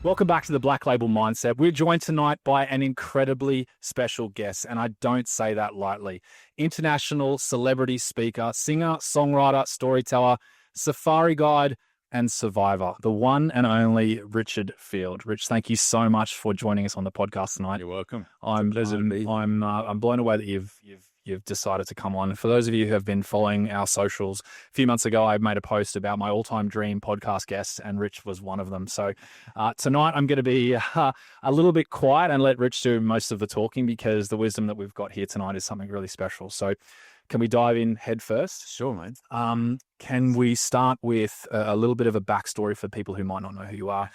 Welcome back to the Black Label Mindset. We're joined tonight by an incredibly special guest, and I don't say that lightly. International celebrity speaker, singer, songwriter, storyteller, safari guide, and survivor, the one and only Richard Field. Rich, thank you so much for joining us on the podcast tonight. You're welcome. I'm blown away that you've decided to come on. For those of you who have been following our socials, a few months ago I made a post about my all-time dream podcast guests, and Rich was one of them. So tonight I'm going to be a little bit quiet and let Rich do most of the talking, because the wisdom that we've got here tonight is something really special. So can we dive in head first? Sure, mate. Can we start with a little bit of a backstory for people who might not know who you are?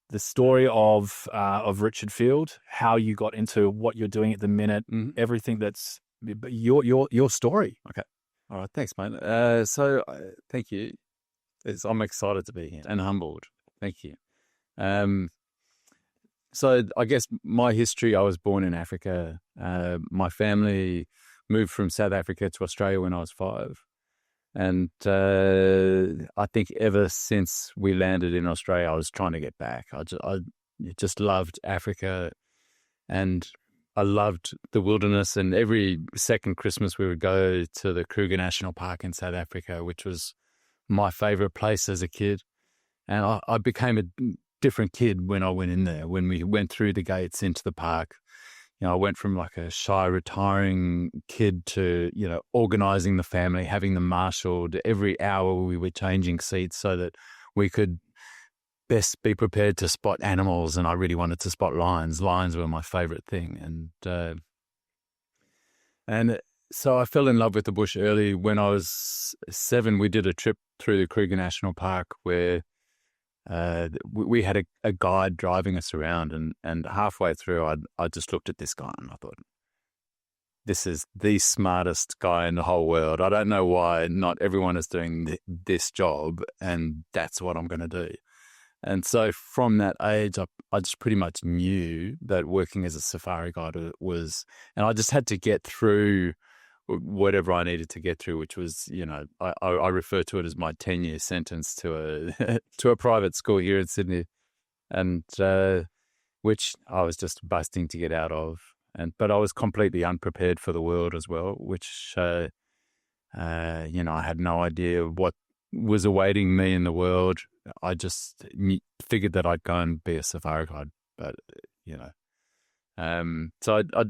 The story of Richard Field, how you got into what you're doing at the minute, everything that's your story. Okay. All right. Thanks, mate. Thank you. I'm excited to be here and humbled. Thank you. So I guess my history, I was born in Africa. My family moved from South Africa to Australia when I was 5. And I think ever since we landed in Australia, I was trying to get back. I just loved Africa, and I loved the wilderness. And every second Christmas, we would go to the Kruger National Park in South Africa, which was my favorite place as a kid. And I became a different kid when I went in there. When we went through the gates into the park, I went from like a shy, retiring kid to, organizing the family, having them marshaled. Every hour we were changing seats so that we could best be prepared to spot animals. And I really wanted to spot lions. Lions were my favorite thing. And so I fell in love with the bush early. When I was 7, we did a trip through the Kruger National Park where we had a guide driving us around, and halfway through I just looked at this guy and I thought, this is the smartest guy in the whole world. I don't know why not everyone is doing this job, and that's what I'm going to do. And so from that age, I just pretty much knew that working as a safari guide was, and I just had to get through whatever I needed to get through, which was, I refer to it as my 10-year sentence to a private school here in Sydney, and which I was just busting to get out of. But I was completely unprepared for the world as well, which, I had no idea what was awaiting me in the world. I just figured that I'd go and be a safari guide, but, so I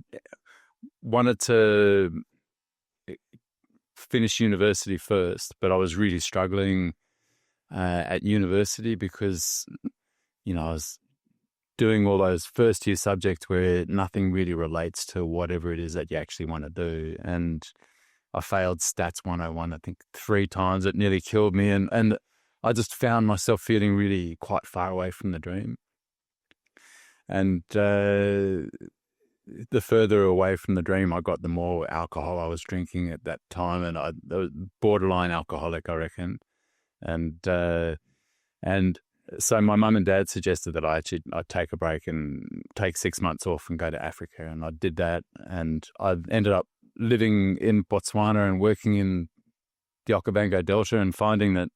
wanted to finish university first, but I was really struggling at university because, I was doing all those first year subjects where nothing really relates to whatever it is that you actually want to do. And I failed Stats 101, I think 3 times. It nearly killed me. And I just found myself feeling really quite far away from the dream. And the further away from the dream I got, the more alcohol I was drinking at that time, and I was borderline alcoholic, I reckon. And so my mum and dad suggested that I'd take a break and take 6 months off and go to Africa, and I did that. And I ended up living in Botswana and working in the Okavango Delta, and finding that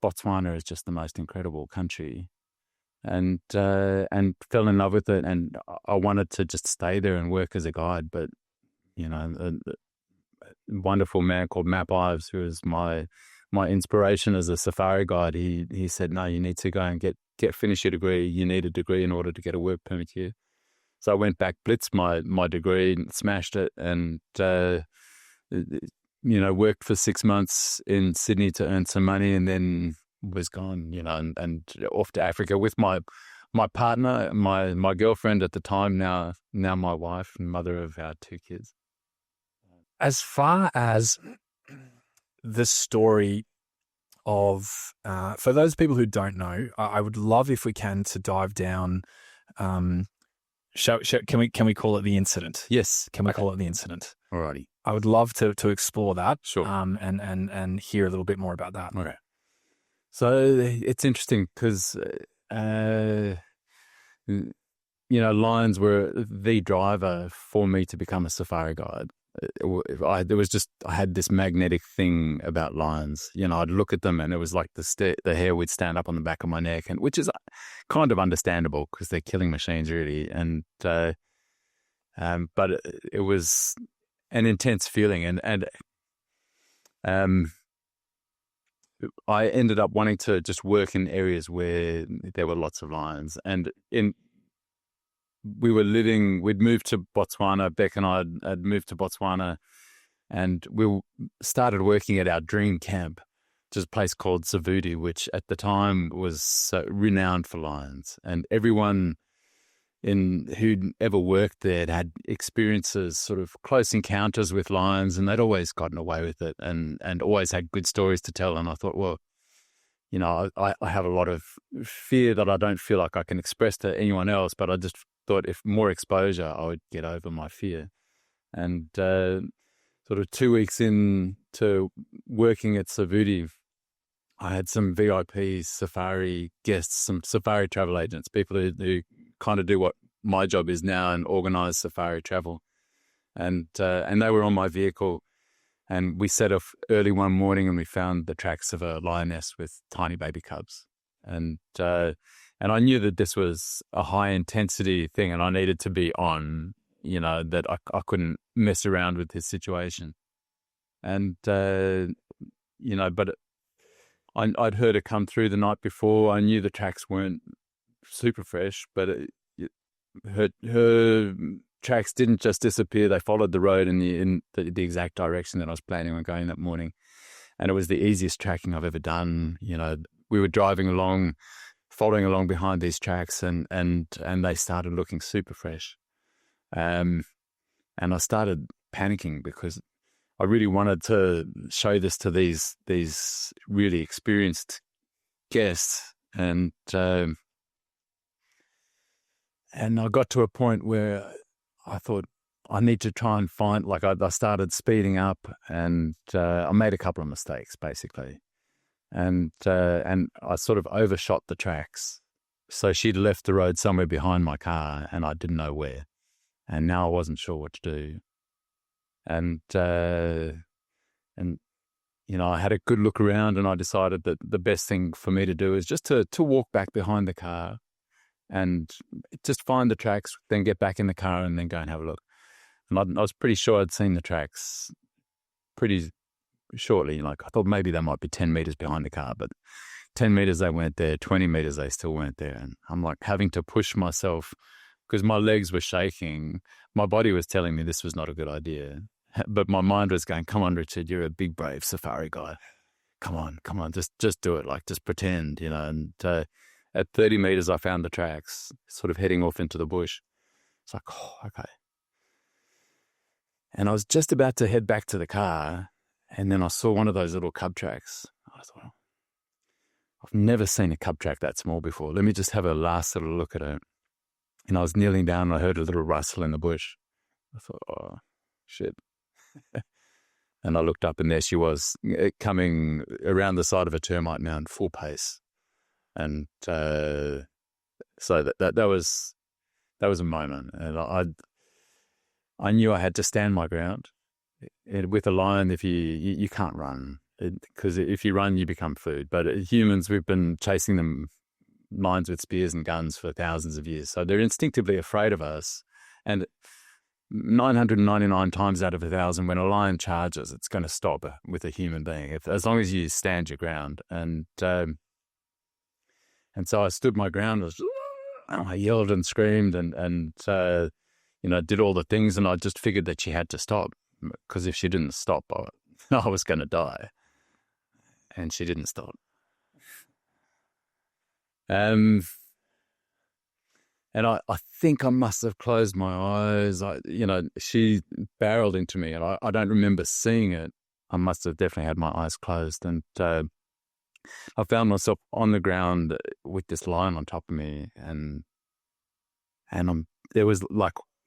Botswana is just the most incredible country. And fell in love with it, and I wanted to just stay there and work as a guide. But a wonderful man called Matt Ives, who is my inspiration as a safari guide, he said, no, you need to go and finish your degree. You need a degree in order to get a work permit here. So I went back, blitzed my degree, smashed it, and worked for 6 months in Sydney to earn some money, and then was gone, and off to Africa with my partner, my girlfriend at the time, now my wife and mother of our 2 kids. As far as the story of, for those people who don't know, I would love if we can to dive down. Can we call it the incident? Yes. Can we call it the incident? Alrighty. I would love to explore that. Sure. And hear a little bit more about that. Okay. So it's interesting because, lions were the driver for me to become a safari guide. I had this magnetic thing about lions. I'd look at them and it was like the hair would stand up on the back of my neck, and which is kind of understandable because they're killing machines, really. And but it was an intense feeling, and I ended up wanting to just work in areas where there were lots of lions. And we'd moved to Botswana. Beck and I had moved to Botswana, and we started working at our dream camp, which is a place called Savudi, which at the time was renowned for lions. And everyone who'd ever worked there had experiences, sort of close encounters with lions, and they'd always gotten away with it and always had good stories to tell. And I thought, well, I have a lot of fear that I don't feel like I can express to anyone else, but I just thought if more exposure, I would get over my fear. And sort of 2 weeks into working at Savudi, I had some VIP safari guests, some safari travel agents, people who kind of do what my job is now and organize safari travel. And they were on my vehicle, and we set off early one morning and we found the tracks of a lioness with tiny baby cubs. And I knew that this was a high intensity thing and I needed to be on, that I couldn't mess around with his situation. And, but I'd heard her come through the night before. I knew the tracks weren't super fresh, but her tracks didn't just disappear. They followed the road in the exact direction that I was planning on going that morning. And it was the easiest tracking I've ever done. We were driving along, following along behind these tracks, and they started looking super fresh. And I started panicking because I really wanted to show this to these really experienced guests. And I got to a point where I thought I need to try and find, I started speeding up, and I made a couple of mistakes basically. And I sort of overshot the tracks. So she'd left the road somewhere behind my car and I didn't know where. And now I wasn't sure what to do. And I had a good look around, and I decided that the best thing for me to do is just to walk back behind the car and just find the tracks, then get back in the car and then go and have a look. And I was pretty sure I'd seen the tracks pretty shortly. I thought maybe they might be 10 meters behind the car, but 10 meters they weren't there, 20 meters they still weren't there. And I'm having to push myself because my legs were shaking. My body was telling me this was not a good idea. But my mind was going, come on, Richard, you're a big, brave safari guy. Come on, just do it. Just pretend, And at 30 meters, I found the tracks, sort of heading off into the bush. It's oh, okay. And I was just about to head back to the car, and then I saw one of those little cub tracks. I thought, I've never seen a cub track that small before. Let me just have a last little look at it. And I was kneeling down, and I heard a little rustle in the bush. I thought, oh, shit. And I looked up, and there she was, coming around the side of a termite mound, full pace. And so that was a moment, and I knew I had to stand my ground. With a lion, if you can't run, because if you run, you become food. But humans, we've been chasing them, lions with spears and guns, for thousands of years, so they're instinctively afraid of us. And 999 times out of 1,000, when a lion charges, it's going to stop with a human being, as long as you stand your ground. And so I stood my ground. I yelled and screamed and did all the things. And I just figured that she had to stop, because if she didn't stop, I was going to die. And she didn't stop. And I think I must have closed my eyes. She barreled into me, and I don't remember seeing it. I must have definitely had my eyes closed. And I found myself on the ground with this lion on top of me, and there was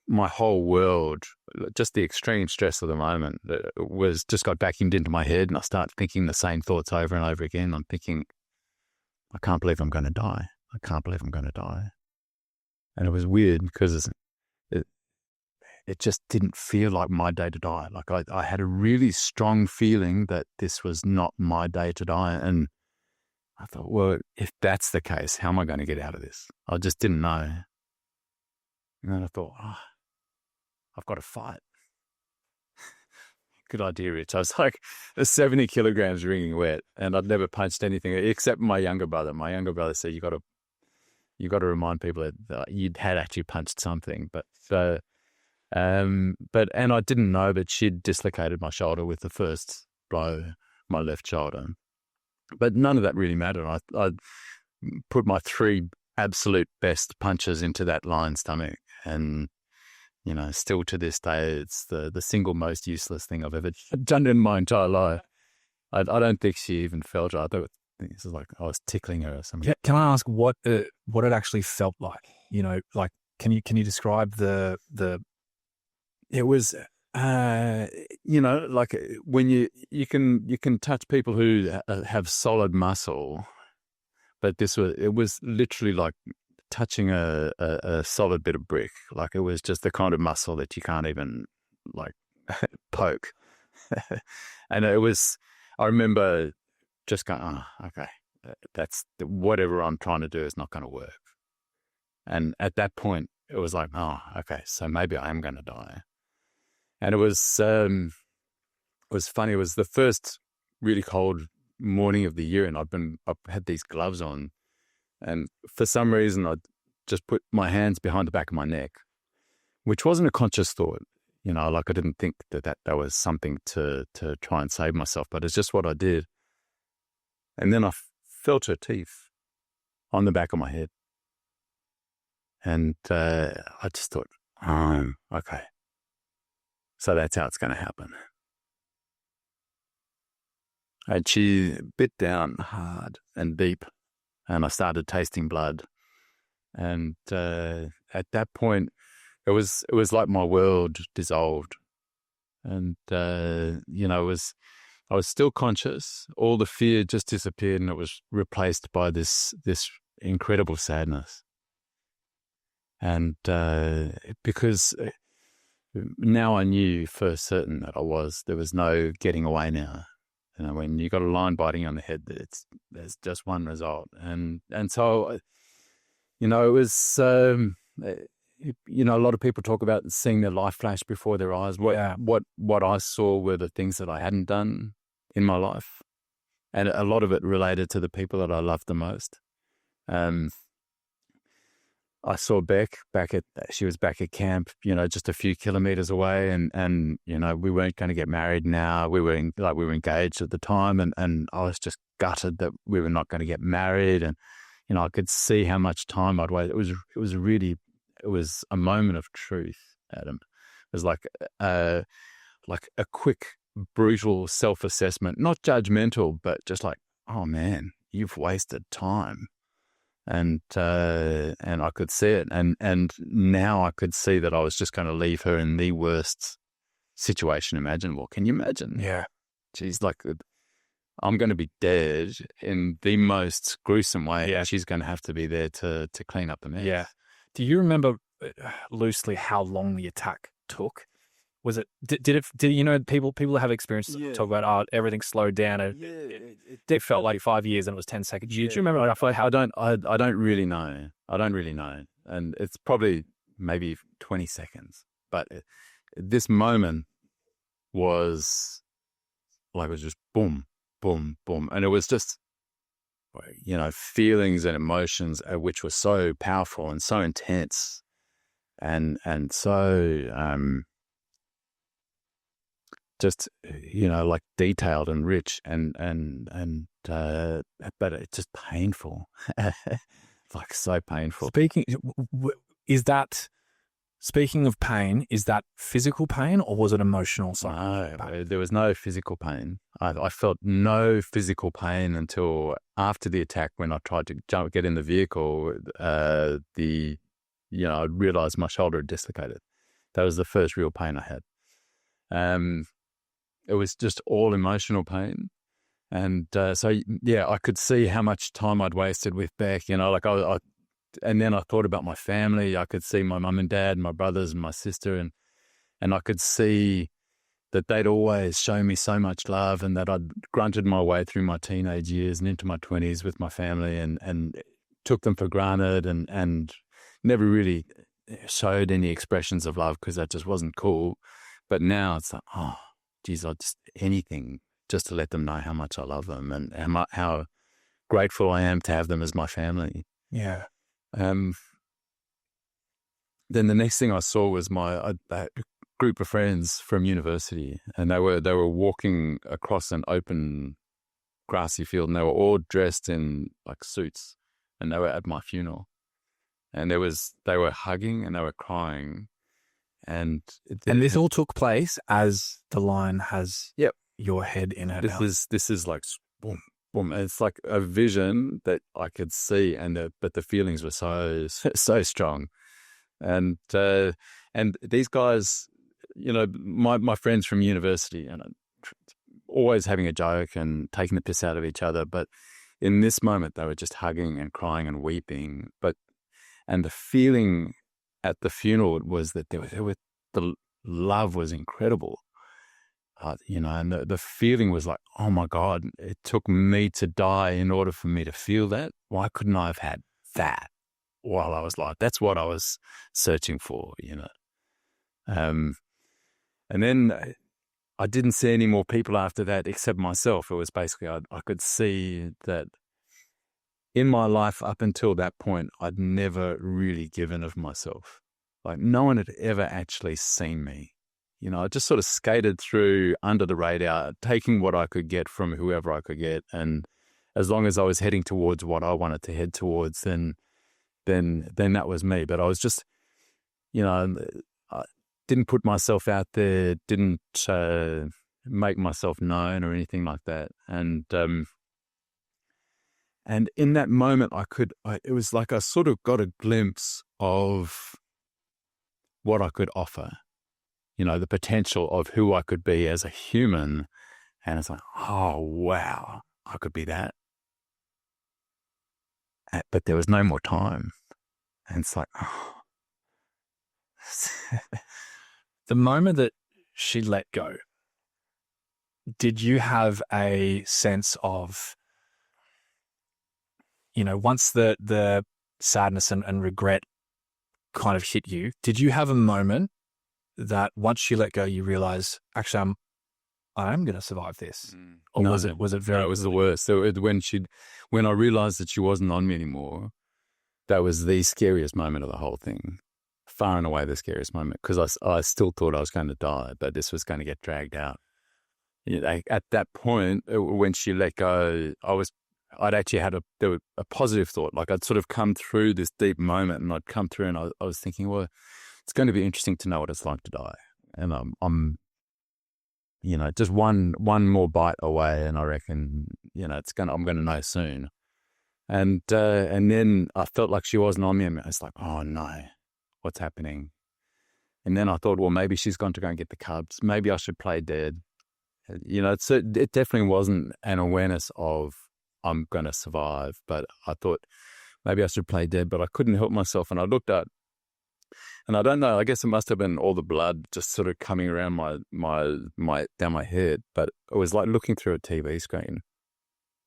my whole world, just the extreme stress of the moment got vacuumed into my head, and I started thinking the same thoughts over and over again. I'm thinking, I can't believe I'm going to die. I can't believe I'm going to die. And it was weird because it just didn't feel like my day to die. Like I had a really strong feeling that this was not my day to die. And I thought, well, if that's the case, how am I going to get out of this? I just didn't know. And then I thought, I've got to fight. Good idea, Rich. I was like 70 kilograms wringing wet, and I'd never punched anything except my younger brother. My younger brother said, you got to remind people that you had actually punched something. And I didn't know that she'd dislocated my shoulder with the first blow, my left shoulder. But none of that really mattered. I put my 3 absolute best punches into that lion's stomach, and still to this day, it's the single most useless thing I've ever done in my entire life. I don't think she even felt it. I thought it was like I was tickling her or something. Can I ask what it actually felt like? Like can you describe the? It was, like when you can touch people who have solid muscle, but it was literally like touching a solid bit of brick. Like it was just the kind of muscle that you can't even like poke. And I remember just going, oh, okay, that's whatever I'm trying to do is not going to work. And at that point it was like, oh, okay, so maybe I am going to die. And it was funny. It was the first really cold morning of the year, and I've had these gloves on, and for some reason I just put my hands behind the back of my neck, which wasn't a conscious thought. Like I didn't think that was something to try and save myself, but it's just what I did. And then I felt her teeth on the back of my head, and I just thought, oh, okay. So that's how it's going to happen. And she bit down hard and deep, and I started tasting blood. And at that point, it was like my world dissolved. And I was still conscious. All the fear just disappeared, and it was replaced by this incredible sadness. And because now I knew for certain that there was no getting away now. When you got a lion biting on the head, there's just one result. And so, it was, a lot of people talk about seeing their life flash before their eyes. What I saw were the things that I hadn't done in my life. And a lot of it related to the people that I loved the most. I saw Beck she was back at camp, just a few kilometers away, and we weren't going to get married now. We were engaged at the time, and I was just gutted that we were not going to get married. And I could see how much time I'd wait. It was a moment of truth, Adam. It was like a quick, brutal self-assessment, not judgmental, but just like, oh man, you've wasted time. And I could see it, and now I could see that I was just going to leave her in the worst situation imaginable. Can you imagine? Yeah. She's like, I'm going to be dead in the most gruesome way. Yeah. She's going to have to be there to clean up the mess. Yeah. Do you remember loosely how long the attack took? Was it? Did it? People have experience talk about everything slowed down. It felt like 5 years and it was 10 seconds. Do you remember how? I don't really know. And it's probably maybe 20 seconds. But this moment was like, it was just boom, boom, boom, and it was just feelings and emotions which were so powerful and so intense, and so just like detailed and rich and but it's just painful. Like so painful. Speaking of pain, is that physical pain or was it emotional? No, there was no physical pain. I felt no physical pain until after the attack, when I tried to get in the vehicle. I realized my shoulder had dislocated. That was the first real pain I had. It was just all emotional pain. And I could see how much time I'd wasted with Beck, and then I thought about my family. I could see my mum and dad and my brothers and my sister, and And I could see that they'd always shown me so much love, and that I'd grunted my way through my teenage years and into my 20s with my family, and took them for granted, and never really showed any expressions of love because that just wasn't cool. But now it's like, oh, geez, I'd just anything just to let them know how much I love them, and how grateful I am to have them as my family. Yeah. Then the next thing I saw was my group of friends from university, and they were walking across an open grassy field, and they were all dressed in like suits, and they were at my funeral, and they were hugging and they were crying, and this all took place as the lion has yep your head in her mouth. This is like boom boom. It's like a vision that I could see, but the feelings were so strong, and these guys, you know, my friends from university, and always having a joke and taking the piss out of each other. But in this moment, they were just hugging and crying and weeping. And the feeling at the funeral was that the love was incredible. You know, and the feeling was like, oh my God, it took me to die in order for me to feel that. Why couldn't I have had that while I was alive? That's what I was searching for, you know. And then I didn't see any more people after that except myself. It was basically, I could see that in my life up until that point, I'd never really given of myself. Like no one had ever actually seen me. You know, I just sort of skated through under the radar, taking what I could get from whoever I could get. And as long as I was heading towards what I wanted to head towards, then that was me. But I was just, you know, I didn't put myself out there, didn't make myself known or anything like that. And in that moment, it was like I sort of got a glimpse of what I could offer, you know, the potential of who I could be as a human. And it's like, oh, wow, I could be that. But there was no more time. And it's like, oh. The moment that she let go, did you have a sense of, you know, once the sadness and regret kind of hit you, did you have a moment that once she let go, you realize, actually, I am going to survive this? Or No, was it very... No, it was the worst. So when I realized that she wasn't on me anymore, that was the scariest moment of the whole thing. Far and away the scariest moment, because I still thought I was going to die, but this was going to get dragged out. You know, at that point, when she let go, I'd actually had a positive thought. Like I'd sort of come through this deep moment, and I'd come through, and I was thinking, well, it's going to be interesting to know what it's like to die. And I'm you know, just one more bite away, and I reckon, you know, I'm going to know soon. And then I felt like she wasn't on me, and it's like, oh no, what's happening? And then I thought, well, maybe she's gone to go and get the cubs. Maybe I should play dead. You know, it definitely wasn't an awareness of I'm going to survive, but I thought maybe I should play dead, but I couldn't help myself. And I looked at, and I don't know, I guess it must have been all the blood just sort of coming around my down my head, but it was like looking through a TV screen,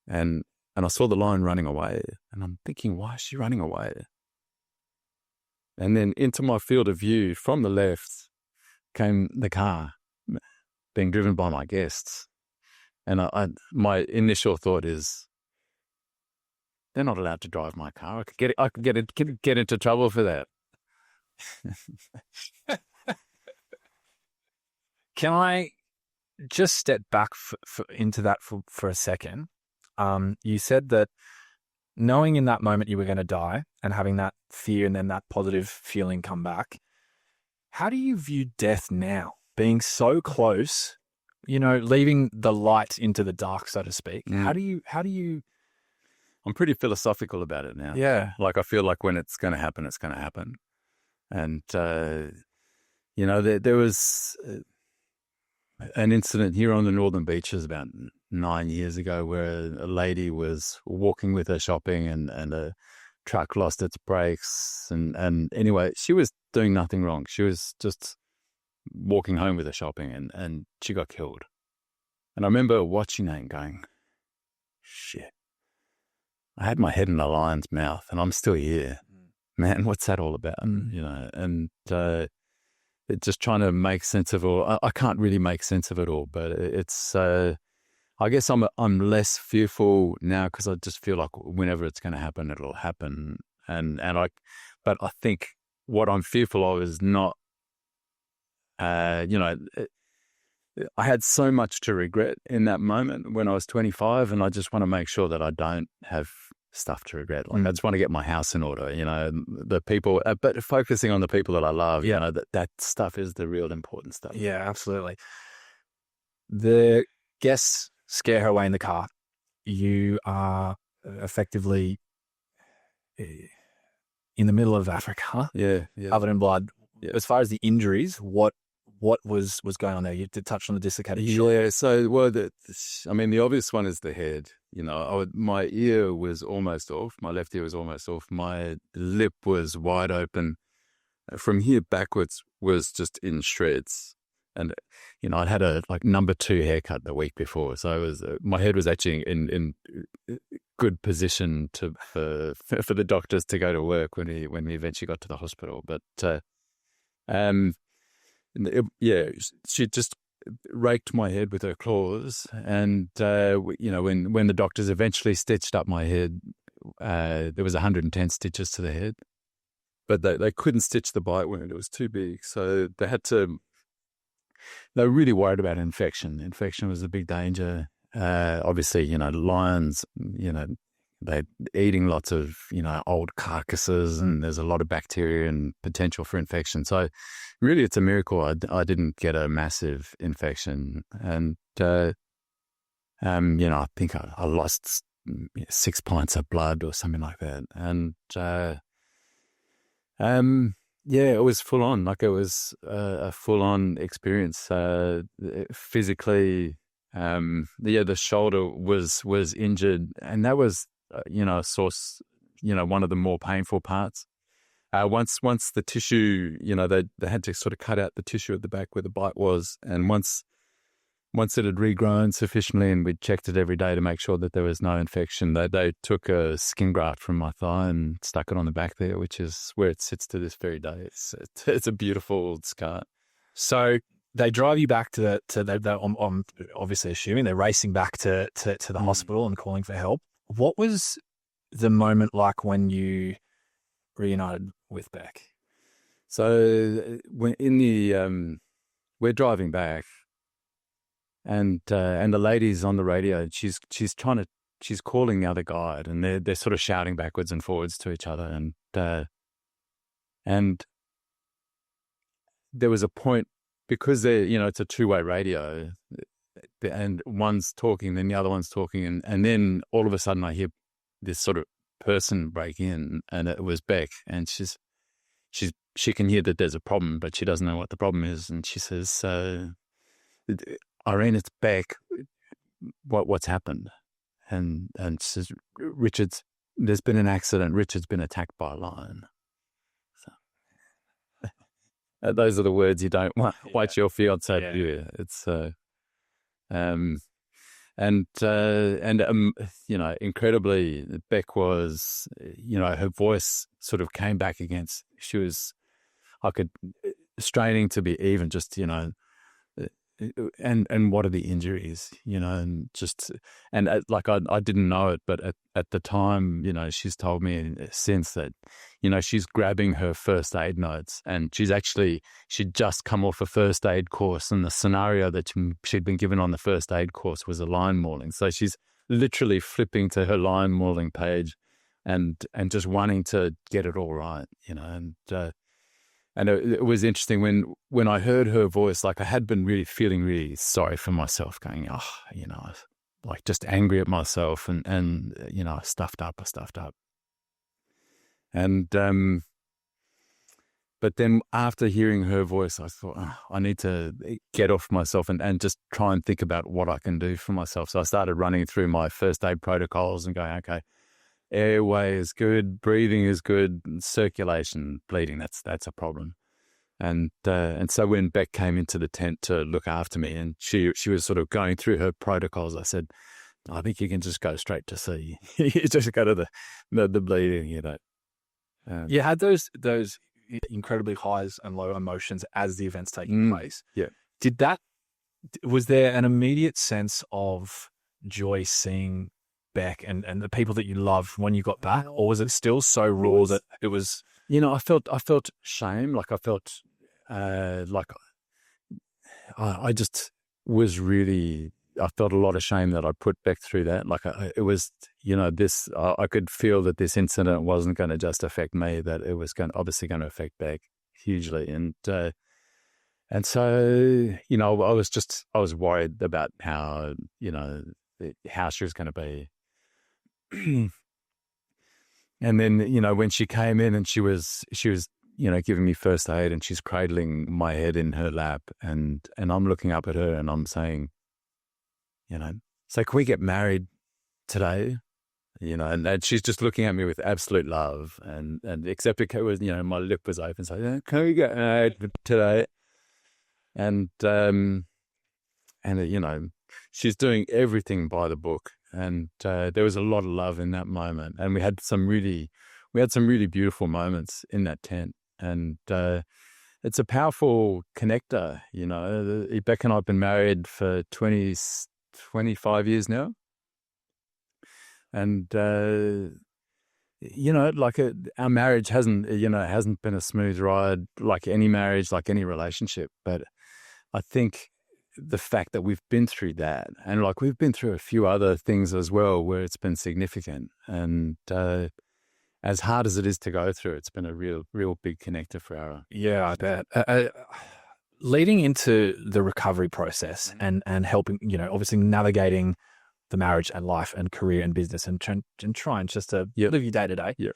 and I saw the lion running away, and I'm thinking, why is she running away? And then into my field of view from the left came the car being driven by my guests. And my initial thought is, they're not allowed to drive my car. I could get into trouble for that. Can I just step back into that for a second? You said that knowing in that moment you were going to die and having that fear and then that positive feeling come back, how do you view death now? Being so close, you know, leaving the light into the dark, so to speak. How do you? I'm pretty philosophical about it now. Yeah. Like I feel like when it's going to happen, it's going to happen. And, you know, there was an incident here on the Northern Beaches about 9 years ago where a lady was walking with her shopping and a truck lost its brakes. And anyway, she was doing nothing wrong. She was just walking home with her shopping, and she got killed. And I remember watching that and going, shit, I had my head in a lion's mouth and I'm still here. Man, what's that all about? You know, and just trying to make sense of it all. I can't really make sense of it all, but it's, I guess I'm less fearful now because I just feel like whenever it's going to happen, it'll happen. But I think what I'm fearful of is not, you know, I had so much to regret in that moment when I was 25, and I just want to make sure that I don't have stuff to regret. Like I just want to get my house in order, you know, the people, but focusing on the people that I love, you know, that stuff is the real important stuff. Yeah, absolutely. The guests scare her away in the car. You are effectively in the middle of Africa, covered in blood. Yeah. As far as the injuries, what was going on there? You did touch on the dislocated shoulder. Yeah, so, well, I mean, the obvious one is the head. You know, my ear was almost off. My left ear was almost off. My lip was wide open. From here backwards was just in shreds. And, you know, I'd had a number 2 haircut the week before. So my head was actually in good position for the doctors to go to work when we eventually got to the hospital. But, she just raked my head with her claws, and you know, when the doctors eventually stitched up my head, there was 110 stitches to the head, but they couldn't stitch the bite wound; it was too big. So they were really worried about infection. Infection was a big danger. Obviously, you know, lions, you know, they're eating lots of, you know, old carcasses, and there's a lot of bacteria and potential for infection. So really it's a miracle I didn't get a massive infection. And, you know, I think I lost 6 pints of blood or something like that. And, yeah, it was full on. Like, it was a full on experience. Physically, the shoulder was injured, and that was, you know, one of the more painful parts. Once the tissue, you know, they had to sort of cut out the tissue at the back where the bite was, and once it had regrown sufficiently, and we checked it every day to make sure that there was no infection, they took a skin graft from my thigh and stuck it on the back there, which is where it sits to this very day. It's a beautiful scar. So they drive you back I'm obviously assuming they're racing back to the hospital and calling for help. What was the moment like when you reunited with Beck? So when we're driving back, and the lady's on the radio. She's calling the other guide, and they're sort of shouting backwards and forwards to each other, and there was a point, because it's a 2-way radio, and one's talking, then the other one's talking, and then all of a sudden I hear this sort of person break in, and it was Beck, and she can hear that there's a problem, but she doesn't know what the problem is, and she says, "Irene, it's Beck. What's happened?" And she says, "There's been an accident. Richard's been attacked by a lion." So, those are the words you don't want your fiance to hear. It's incredibly, Beck was, her voice sort of came back against. She was, straining to be even, just, and what are the injuries, and I didn't know it, but at the time, she's told me since that, she's grabbing her first aid notes, and she'd just come off a first aid course, and the scenario that she'd been given on the first aid course was a lion mauling. So she's literally flipping to her lion mauling page and just wanting to get it all right, and it was interesting when I heard her voice, I had been really feeling really sorry for myself, going, just angry at myself, and I stuffed up. And, but then after hearing her voice, I thought, I need to get off myself and just try and think about what I can do for myself. So I started running through my first aid protocols and going, okay, airway is good, breathing is good, circulation, bleeding, that's a problem. And so when Beck came into the tent to look after me, and she was sort of going through her protocols, I said, I think you can just go straight to C. You just go to the bleeding, you know. You had those incredibly highs and low emotions as the event's taking place. Yeah. Was there an immediate sense of joy seeing Beck and the people that you loved when you got back, or was it still so raw that it was? You know, I felt shame. Like I felt like I just was really. I felt a lot of shame that I put Beck through that. Like it was, you know, this. I could feel that this incident wasn't going to just affect me; that it was obviously going to affect Beck hugely. And so, you know, I was worried about how, you know, how she was going to be. And then, you know, when she came in and she was, you know, giving me first aid, and she's cradling my head in her lap, and I'm looking up at her and I'm saying, you know, so can we get married today? You know, and she's just looking at me with absolute love, and except it was, you know, my lip was open, so can we get married today? And you know, she's doing everything by the book, and there was a lot of love in that moment, and we had some really beautiful moments in that tent, and it's a powerful connector. You know, Becca and I have been married for 25 years now, and you know, like our marriage hasn't been a smooth ride, like any marriage, like any relationship, but I think the fact that we've been through that, and like we've been through a few other things as well where it's been significant, and as hard as it is to go through, it's been a real big connector for our. Yeah, I bet. Leading into the recovery process and helping, you know, obviously navigating the marriage and life and career and business and trying just to live your day to day. Yeah.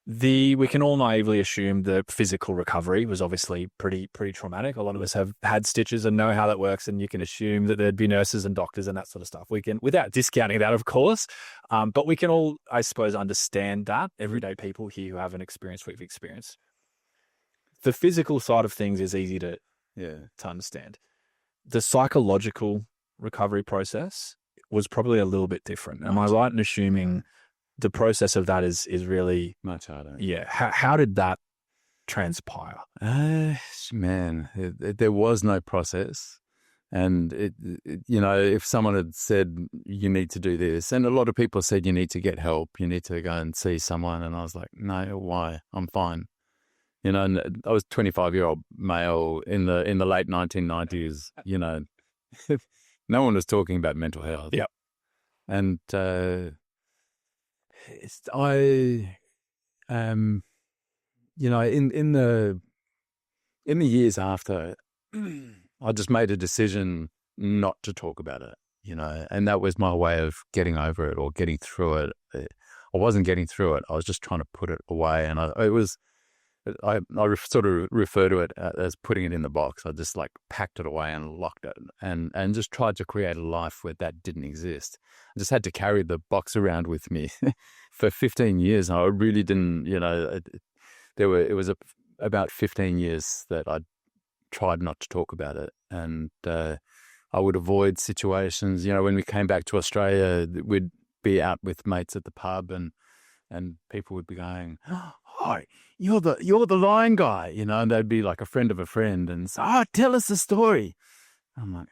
We can all naively assume the physical recovery was obviously pretty traumatic. A lot of us have had stitches and know how that works, and you can assume that there'd be nurses and doctors and that sort of stuff. We can, without discounting that, of course, but we can all, I suppose, understand that. Everyday people here who haven't experienced what we've experienced. The physical side of things is easy to understand. The psychological recovery process was probably a little bit different. Am I right in assuming the process of that is really much harder? Yeah. How did that transpire? Man, there was no process. And you know, if someone had said you need to do this, and a lot of people said you need to get help, you need to go and see someone, and I was like, no, why? I'm fine. You know, and I was 25-year-old male in the late 1990s. You know, no one was talking about mental health. Yep. And you know, in the years after, I just made a decision not to talk about it, you know, and that was my way of getting over it or getting through it. I wasn't getting through it. I was just trying to put it away, and I sort of refer to it as putting it in the box. I just like packed it away and locked it, and just tried to create a life where that didn't exist. I just had to carry the box around with me for 15 years. I really didn't, you know, it was about 15 years that I tried not to talk about it, and I would avoid situations. You know, when we came back to Australia, we'd be out with mates at the pub, and people would be going, "Oh, you're the lion guy," you know, and they'd be like a friend of a friend, and say, "Oh, tell us the story." I'm like,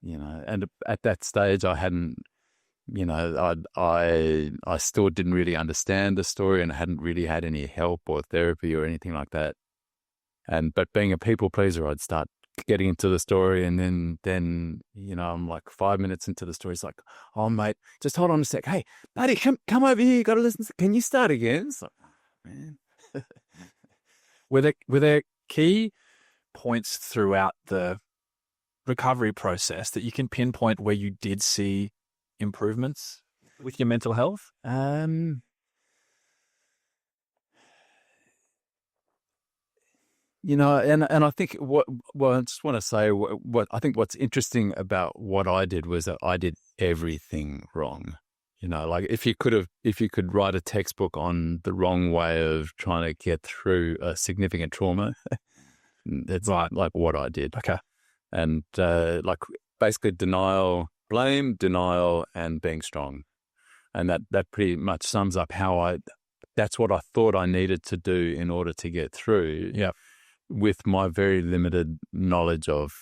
you know, and at that stage, I hadn't, you know, I still didn't really understand the story, and I hadn't really had any help or therapy or anything like that. But being a people pleaser, I'd start getting into the story, and then you know, I'm like 5 minutes into the story, it's like, "Oh mate, just hold on a sec. Hey buddy, come over here, you gotta listen. Can you start again?" It's like, oh, man. Were there key points throughout the recovery process that you can pinpoint where you did see improvements with your mental health? You know, and I think I just want to say what I think what's interesting about what I did was that I did everything wrong. Like if you could write a textbook on the wrong way of trying to get through a significant trauma, it's Right. like what I did. Okay. And like basically blame, denial, and being strong. And that pretty much sums up that's what I thought I needed to do in order to get through. Yeah. With my very limited knowledge of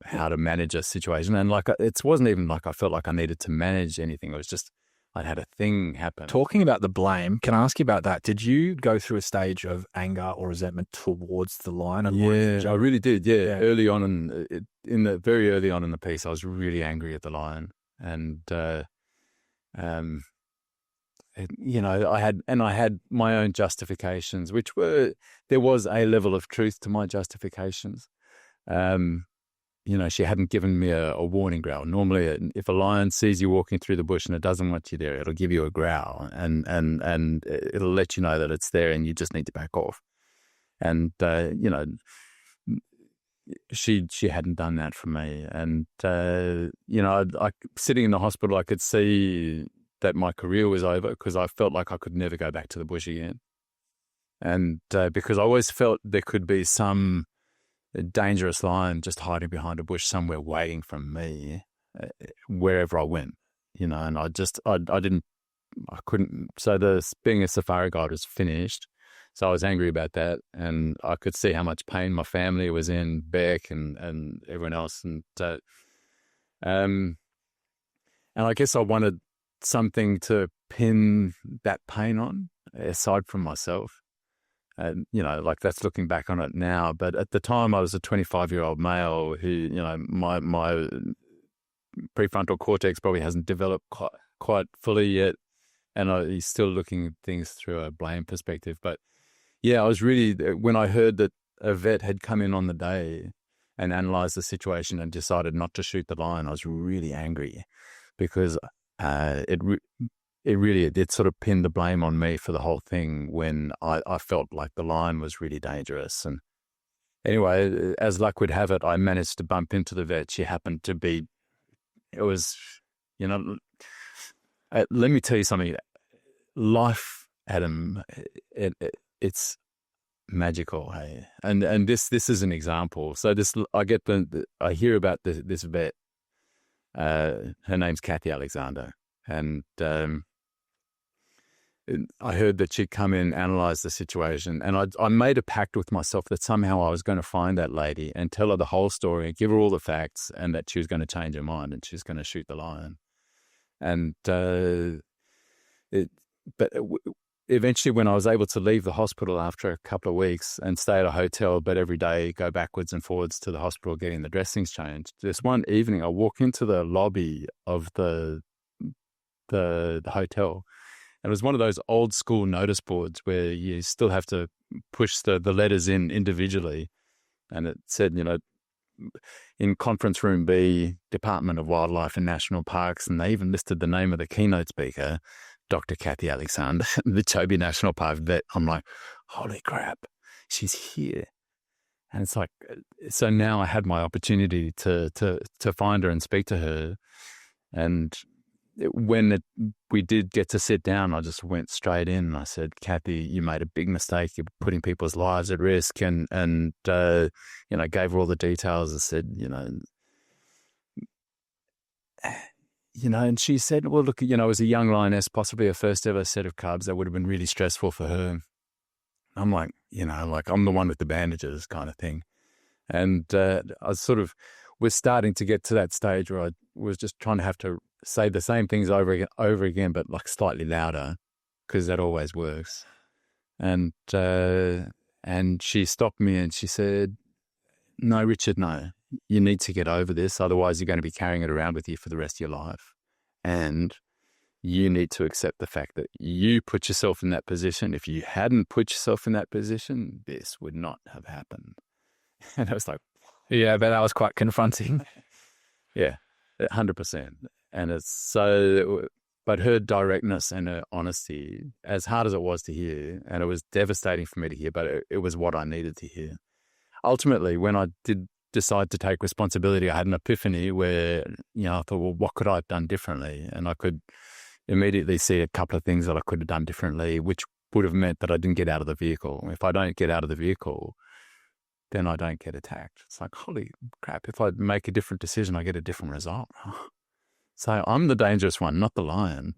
how to manage a situation. And like, it wasn't even like I felt like I needed to manage anything. It was just, I'd had a thing happen. Talking about the blame, can I ask you about that? Did you go through a stage of anger or resentment towards the lion? Yeah, I really did. Yeah. Early on very early on in the piece, I was really angry at the lion. And, I had my own justifications, there was a level of truth to my justifications. She hadn't given me a warning growl. Normally, if a lion sees you walking through the bush and it doesn't want you there, it'll give you a growl and it'll let you know that it's there and you just need to back off. And, she hadn't done that for me. And, sitting in the hospital, I could see that my career was over because I felt like I could never go back to the bush again. And because I always felt there could be some dangerous lion just hiding behind a bush somewhere waiting for me wherever I went, and I couldn't. So being a safari guide was finished. So I was angry about that, and I could see how much pain my family was in, Beck and everyone else. And I guess I wanted something to pin that pain on aside from myself. And, like that's looking back on it now. But at the time I was a 25-year-old male who, my prefrontal cortex probably hasn't developed quite fully yet. And he's still looking at things through a blame perspective. But yeah, I was really, when I heard that a vet had come in on the day and analysed the situation and decided not to shoot the lion, I was really angry because it sort of pinned the blame on me for the whole thing when I felt like the lion was really dangerous. And anyway, as luck would have it, I managed to bump into the vet. She happened to be, let me tell you something. Life, Adam, it's magical, hey? And this is an example. So I hear about this vet. Her name's Kathy Alexander. And I heard that she'd come in, analyze the situation, and I made a pact with myself that somehow I was going to find that lady and tell her the whole story, give her all the facts, and that she was going to change her mind and she was going to shoot the lion. And eventually, when I was able to leave the hospital after a couple of weeks and stay at a hotel, but every day go backwards and forwards to the hospital getting the dressings changed, this one evening I walk into the lobby of the hotel. And it was one of those old school notice boards where you still have to push the letters in individually. And it said, in conference room B, Department of Wildlife and National Parks. And they even listed the name of the keynote speaker, Dr. Kathy Alexander, the Chobe National Park vet. I'm like, holy crap, she's here. And it's like, so now I had my opportunity to find her and speak to her. And when we did get to sit down, I just went straight in and I said, Kathy, you made a big mistake. You're putting people's lives at risk, and gave her all the details. I said, and she said, well, look, as a young lioness, possibly her first ever set of cubs, that would have been really stressful for her. I'm like, I'm the one with the bandages kind of thing. And I sort of was starting to get to that stage where I was just trying to have to say the same things over again, but like slightly louder, because that always works. And she stopped me and she said, no, Richard, no, you need to get over this. Otherwise you're going to be carrying it around with you for the rest of your life. And you need to accept the fact that you put yourself in that position. If you hadn't put yourself in that position, this would not have happened. And I was like, yeah, but that was quite confronting. Yeah, 100%. And it's so, but her directness and her honesty, as hard as it was to hear, and it was devastating for me to hear, but it was what I needed to hear. Ultimately, when I did decide to take responsibility, I had an epiphany where, I thought, well, what could I have done differently? And I could, immediately see a couple of things that I could have done differently, which would have meant that I didn't get out of the vehicle. If I don't get out of the vehicle, then I don't get attacked. It's like, holy crap, if I make a different decision, I get a different result. So I'm the dangerous one, not the lion.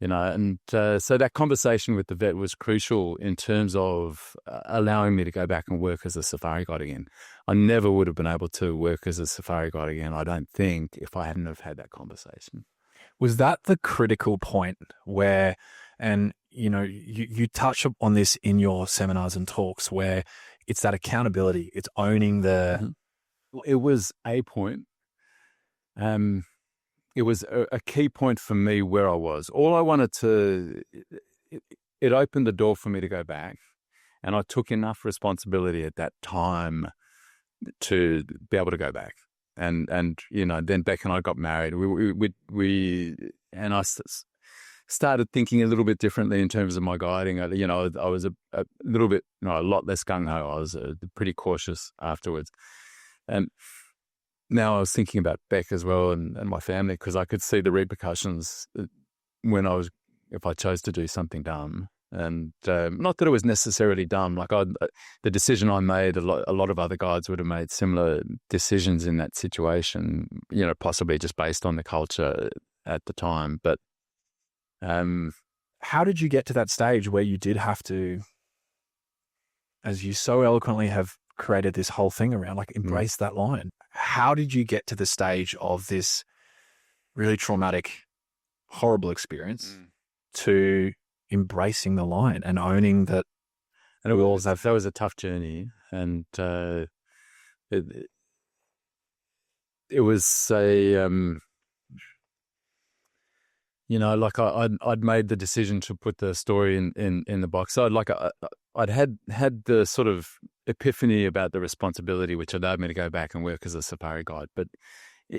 And so that conversation with the vet was crucial in terms of allowing me to go back and work as a safari guide again. I never would have been able to work as a safari guide again, I don't think, if I hadn't have had that conversation. Was that the critical point where, and you touch on this in your seminars and talks, where it's that accountability, it's owning the... It was a point. It was a key point for me where I was. All I wanted to, it opened the door for me to go back, and I took enough responsibility at that time to be able to go back. And then Beck and I got married. I started thinking a little bit differently in terms of my guiding. I was a little bit, a lot less gung-ho. I was pretty cautious afterwards. And now I was thinking about Beck as well and my family, because I could see the repercussions if I chose to do something dumb. And not that it was necessarily dumb. Like the decision I made, a lot of other guides would have made similar decisions in that situation, possibly just based on the culture at the time. But how did you get to that stage where you did have to, as you so eloquently have created this whole thing around, like, embrace that lion? How did you get to the stage of this really traumatic, horrible experience to embracing the lion and owning that? And that was a tough journey, and it was a like I'd made the decision to put the story in the box. So I'd had the sort of epiphany about the responsibility, which allowed me to go back and work as a safari guide. But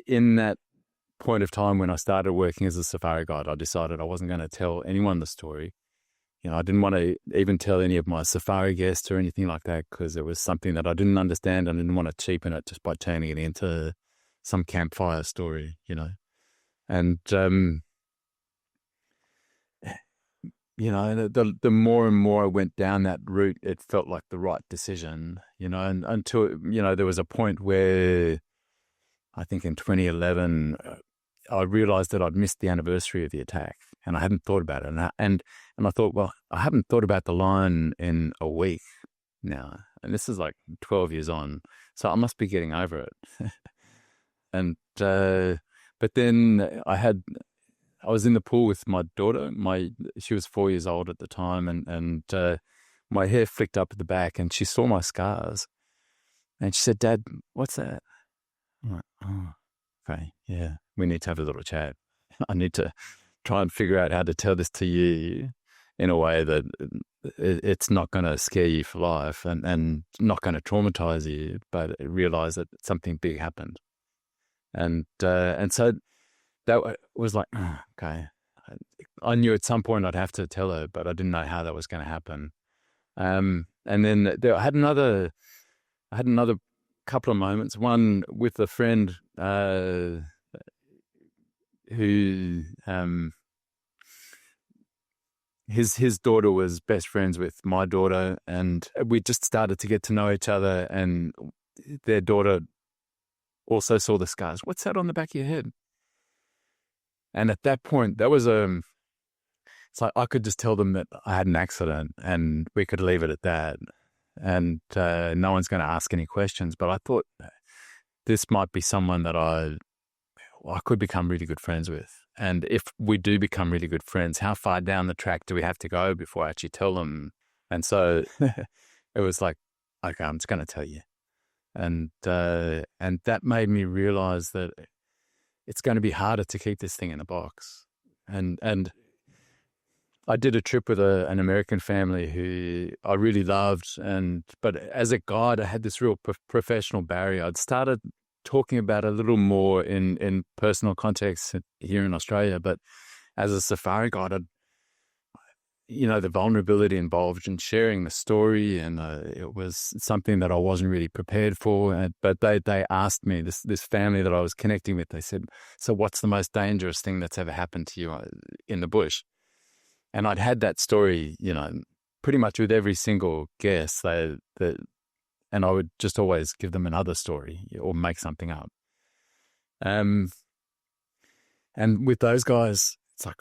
in that point of time when I started working as a safari guide, I decided I wasn't going to tell anyone the story. I didn't want to even tell any of my safari guests or anything like that, because it was something that I didn't understand. I didn't want to cheapen it just by turning it into some campfire story, And the more and more I went down that route, it felt like the right decision, and until, there was a point where I think in 2011, I realized that I'd missed the anniversary of the attack, and I hadn't thought about it. And I thought, well, I haven't thought about the lion in a week now, and this is like 12 years on, so I must be getting over it. And, but then I was in the pool with my daughter. She was 4 years old at the time, and my hair flicked up at the back, and she saw my scars, and she said, "Dad, what's that?" I'm like, "Oh, okay, yeah, we need to have a little chat. I need to try and figure out how to tell this to you in a way that it's not going to scare you for life and not going to traumatize you, but realize that something big happened." And so that was like, oh, okay. I knew at some point I'd have to tell her, but I didn't know how that was going to happen. And then I had another couple of moments. One with a friend who his daughter was best friends with my daughter, and we just started to get to know each other. And their daughter also saw the scars. "What's that on the back of your head?" And at that point, it's like I could just tell them that I had an accident and we could leave it at that. And no one's going to ask any questions. But I thought this might be someone that I could become really good friends with. And if we do become really good friends, how far down the track do we have to go before I actually tell them? And so it was like, okay, I'm just going to tell you. And that made me realize that it's going to be harder to keep this thing in a box. And I did a trip with an American family who I really loved, but as a guide, I had this real professional barrier. I'd started talking about it a little more in personal context here in Australia, but as a safari guide, the vulnerability involved in sharing the story, and it was something that I wasn't really prepared for. But they asked me, this family that I was connecting with, they said, "So what's the most dangerous thing that's ever happened to you in the bush?" And I'd had that story, pretty much with every single guest. And I would just always give them another story or make something up. And with those guys, it's like,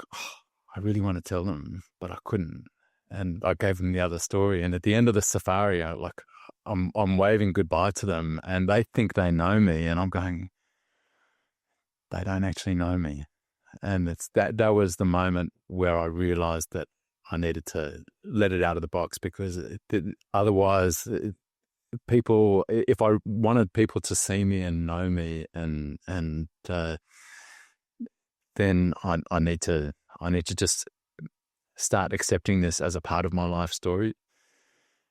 I really want to tell them, but I couldn't. And I gave them the other story. And at the end of the safari, I'm waving goodbye to them, and they think they know me, and I'm going, they don't actually know me. And it's that was the moment where I realized that I needed to let it out of the box, because otherwise, people, if I wanted people to see me and know me, and then I need to just start accepting this as a part of my life story.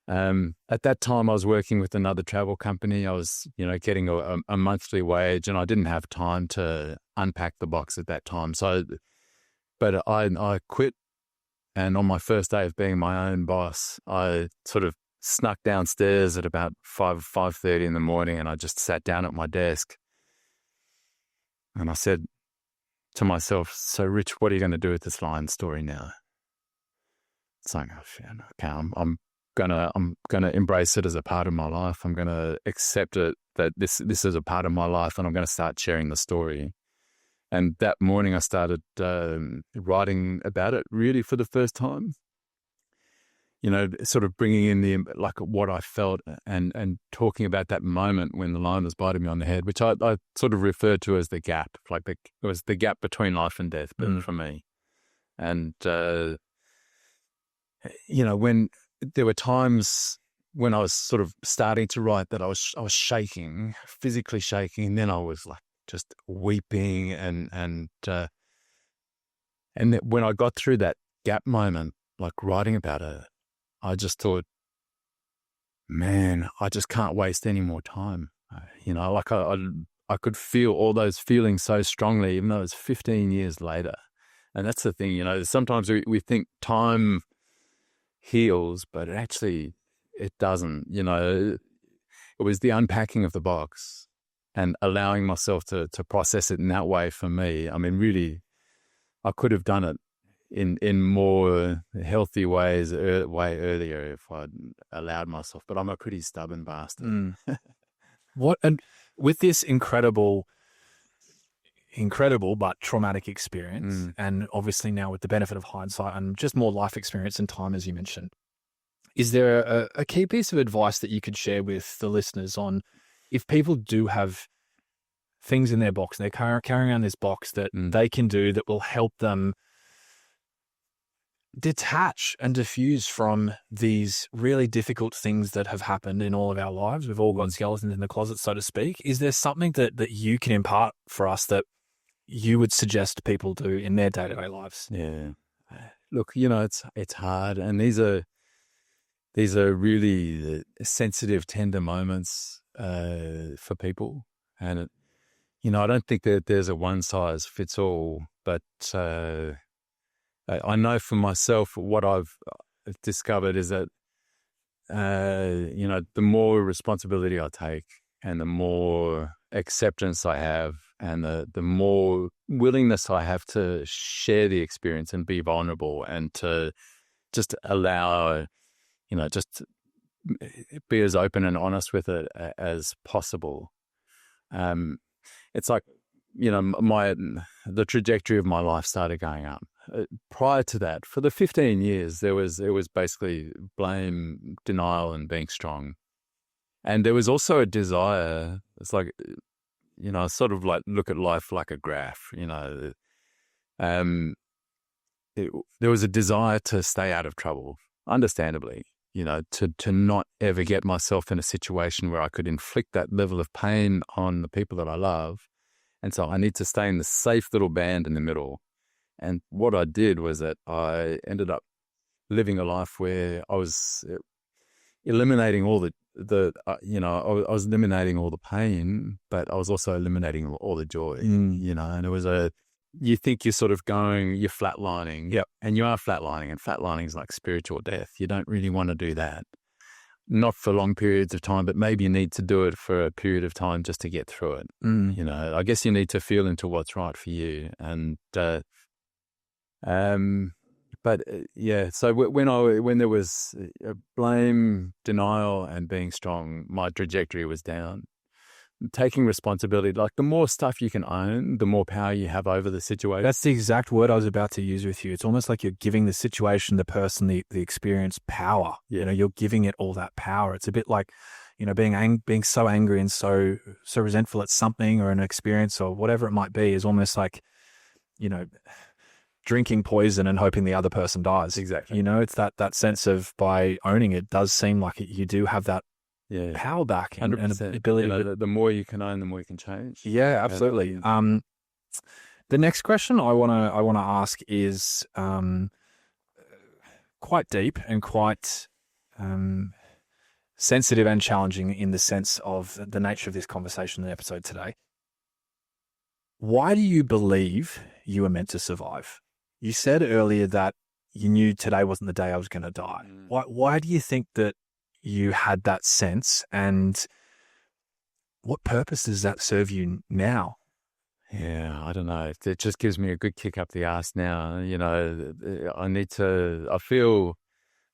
At that time, I was working with another travel company. I was, getting a monthly wage, and I didn't have time to unpack the box at that time. But I quit, and on my first day of being my own boss, I sort of snuck downstairs at about 5:30 in the morning, and I just sat down at my desk, and I said to myself, "So, Rich, what are you going to do with this lion story now?" It's like, okay, I'm gonna embrace it as a part of my life. I'm gonna accept it that this is a part of my life, and I'm gonna start sharing the story. And that morning, I started writing about it really for the first time. Sort of bringing in what I felt, and talking about that moment when the lion was biting me on the head, which I sort of referred to as the gap, it was the gap between life and death, but for me. And when there were times when I was sort of starting to write that I was shaking, physically shaking, and then I was like just weeping, and that when I got through that gap moment, like writing about it, I just thought, man, I just can't waste any more time. I could feel all those feelings so strongly, even though it's 15 years later. And that's the thing, sometimes we think time heals, but it doesn't. It was the unpacking of the box and allowing myself to process it in that way. For me, I mean, really, I could have done it in more healthy ways way earlier if I'd allowed myself, but I'm a pretty stubborn bastard. And with this incredible but traumatic experience, and obviously now with the benefit of hindsight and just more life experience and time, as you mentioned, is there a key piece of advice that you could share with the listeners on if people do have things in their box, and they're carrying around this box that they can do that will help them detach and diffuse from these really difficult things that have happened in all of our lives? We've all got skeletons in the closet, so to speak. Is there something that you can impart for us that you would suggest people do in their day-to-day lives? Yeah. Look, it's hard, and these are really sensitive, tender moments for people. And, I don't think that there's a one-size-fits-all, but I know for myself what I've discovered is that, the more responsibility I take, and the more acceptance I have, and the more willingness I have to share the experience and be vulnerable, and to just allow, just be as open and honest with it as possible. It's like, the trajectory of my life started going up. Prior to that, for the 15 years, it was basically blame, denial, and being strong. And there was also a desire. It's like, sort of like look at life like a graph. There was a desire to stay out of trouble, understandably. To not ever get myself in a situation where I could inflict that level of pain on the people that I love. And so I need to stay in the safe little band in the middle. And what I did was that I ended up living a life where I was eliminating all I was eliminating all the pain, but I was also eliminating all the joy, and it was you think you're sort of you're flatlining. Yep. And you are flatlining, and flatlining is like spiritual death. You don't really want to do that. Not for long periods of time, but maybe you need to do it for a period of time just to get through it. You know, I guess you need to feel into what's right for you. And, yeah, so when there was blame, denial, and being strong, my trajectory was down. Taking responsibility, like the more stuff you can own, the more power you have over the situation. That's the exact word I was about to use with you. It's almost like you're giving the situation, the person, the experience power. Yeah. You know, you're giving it all that power. It's a bit like, you know, being so angry and so resentful at something or an experience or whatever it might be is almost like, you know, drinking poison and hoping the other person dies. Exactly. You know, it's that sense of, by owning it, does seem like you do have that power back and ability. You know, the more you can own, the more you can change. Yeah, absolutely. The next question I wanna ask is quite deep and quite sensitive and challenging in the sense of the nature of this conversation in the episode today. Why do you believe you were meant to survive? You said earlier that you knew today wasn't the day I was going to die. Why do you think that you had that sense, and what purpose does that serve you now? Yeah, I don't know. It just gives me a good kick up the ass now. You know,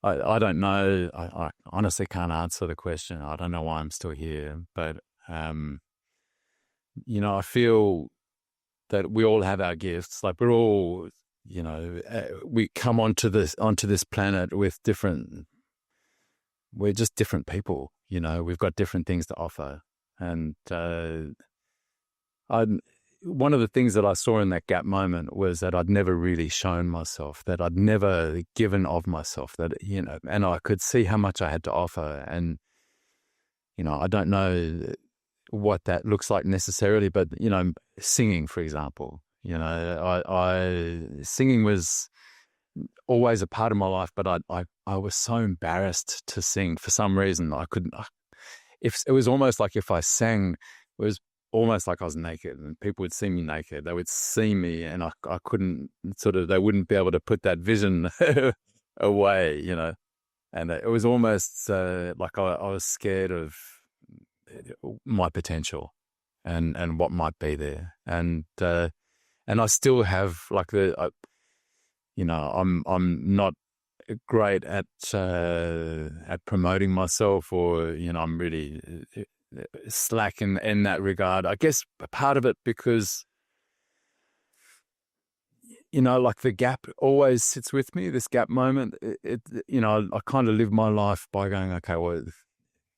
I don't know. I honestly can't answer the question. I don't know why I'm still here, but, you know, I feel that we all have our gifts. Like we're all, you know, we come onto this planet with we're just different people, you know, we've got different things to offer. And one of the things that I saw in that gap moment was that I'd never really shown myself, that I'd never given of myself, that, you know, and I could see how much I had to offer. And, you know, I don't know what that looks like necessarily, but, you know, singing, for example, you know, singing was always a part of my life, but I was so embarrassed to sing for some reason. I couldn't. If it was almost like if I sang, it was almost like I was naked, and people would see me naked. They would see me, and I couldn't they wouldn't be able to put that vision away, you know. And it was almost like I was scared of my potential and what might be there, and I still have like you know, I'm not great at promoting myself, or, you know, I'm really slack in that regard. I guess part of it because, you know, like the gap always sits with me, this gap moment. You know, I kind of live my life by going, okay, well,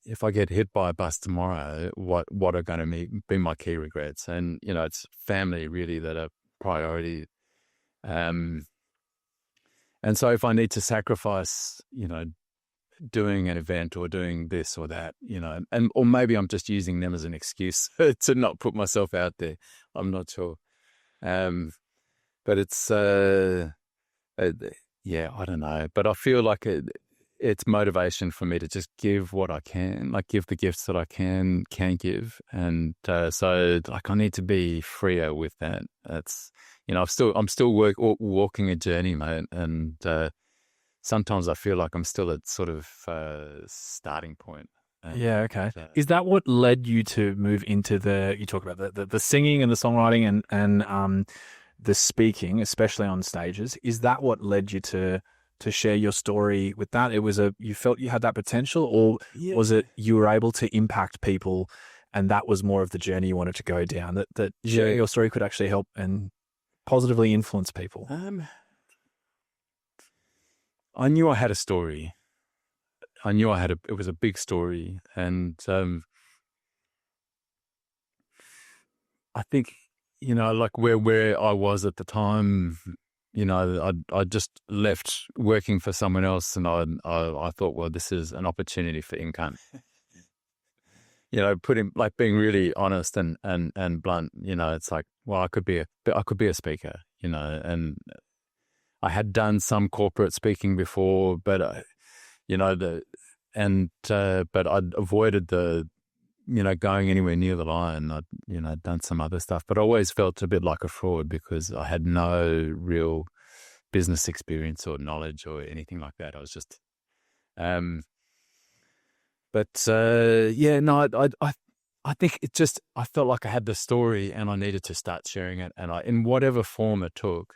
if I get hit by a bus tomorrow, what are going to be my key regrets? And, you know, it's family really that are priority. And so if I need to sacrifice, you know, doing an event or doing this or that, you know, or maybe I'm just using them as an excuse to not put myself out there. I'm not sure. But it's, yeah, I don't know. But I feel like it's motivation for me to just give what I can, like give the gifts that I can give. And so like I need to be freer with that. That's, you know, I'm still walking a journey, mate. And sometimes I feel like I'm still at sort of starting point. Yeah, okay. Is that what led you to move into you talk about the singing and the songwriting and the speaking, especially on stages? Is that what led you to share your story with that? It was you felt you had that potential, or was it you were able to impact people and that was more of the journey you wanted to go down, that sharing your story could actually help and positively influence people? I knew I had a story. I knew it was a big story. And I think, you know, like where I was at the time, you know, I just left working for someone else, and I thought, well, this is an opportunity for income. You know, being really honest and blunt. You know, it's like, well, I could be a speaker. You know, and I had done some corporate speaking before, but you know but I'd avoided the going anywhere near the line. I'd, done some other stuff, but I always felt a bit like a fraud because I had no real business experience or knowledge or anything like that. I was just, I think it just, I felt like I had the story and I needed to start sharing it, and in whatever form it took.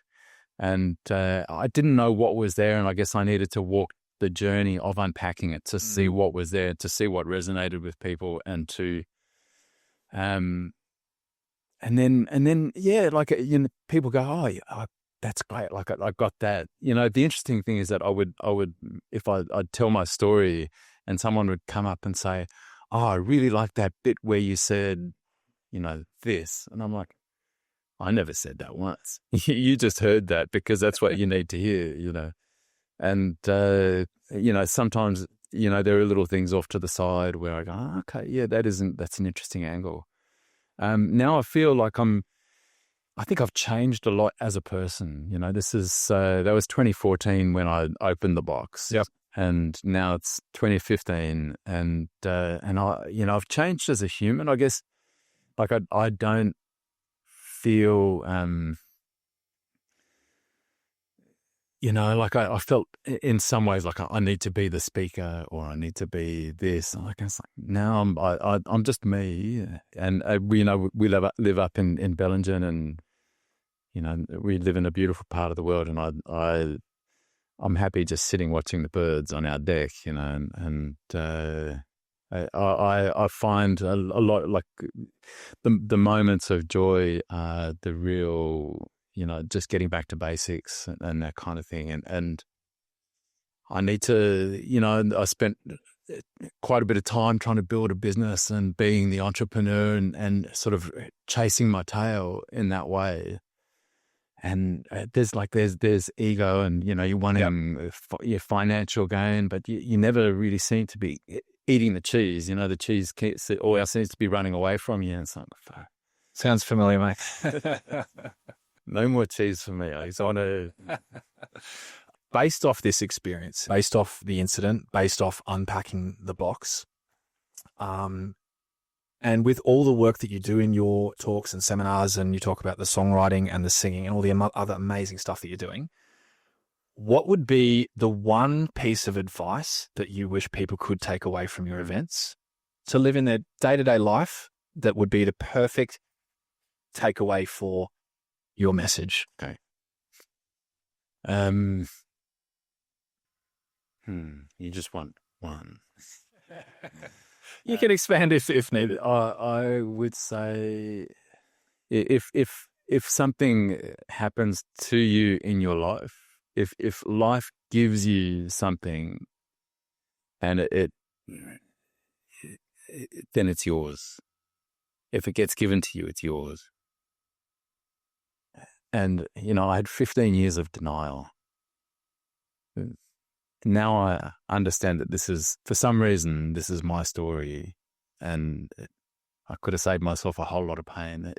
And I didn't know what was there, and I guess I needed to walk the journey of unpacking it to see what was there, to see what resonated with people, and to, and then, like, people go, oh, yeah, that's great. Like I got that. The interesting thing is that I would, if I'd tell my story, and someone would come up and say, oh, I really like that bit where you said, this, and I'm like, I never said that once. You just heard that because that's what you need to hear, And, sometimes, there are little things off to the side where I go, oh, okay, yeah, that's an interesting angle. Now I feel like I think I've changed a lot as a person. That was 2014 when I opened the box. Yep. And now it's 2015. And I've changed as a human, I guess. Like I don't feel, like I felt in some ways like I need to be the speaker or I need to be this. Like it's like now I'm just me, and we live up in Bellingen, and we live in a beautiful part of the world, and I'm happy just sitting watching the birds on our deck, and I find a lot, like the moments of joy are the real, just getting back to basics and that kind of thing. And I need to, I spent quite a bit of time trying to build a business and being the entrepreneur and sort of chasing my tail in that way. And there's ego, and you're wanting your financial gain, but you never really seem to be eating the cheese. The cheese always seems to be running away from you. And it's like, fuck. Sounds familiar, mate. No more cheese for me. I want to. Based off this experience, based off the incident, based off unpacking the box, and with all the work that you do in your talks and seminars, and you talk about the songwriting and the singing and all the other amazing stuff that you're doing, what would be the one piece of advice that you wish people could take away from your events to live in their day-to-day life that would be the perfect takeaway for your message? Okay. You just want one. You can expand if needed. I would say if something happens to you in your life, if life gives you something and it then it's yours. If it gets given to you, it's yours. And, I had 15 years of denial. Now I understand that for some reason, this is my story, and I could have saved myself a whole lot of pain.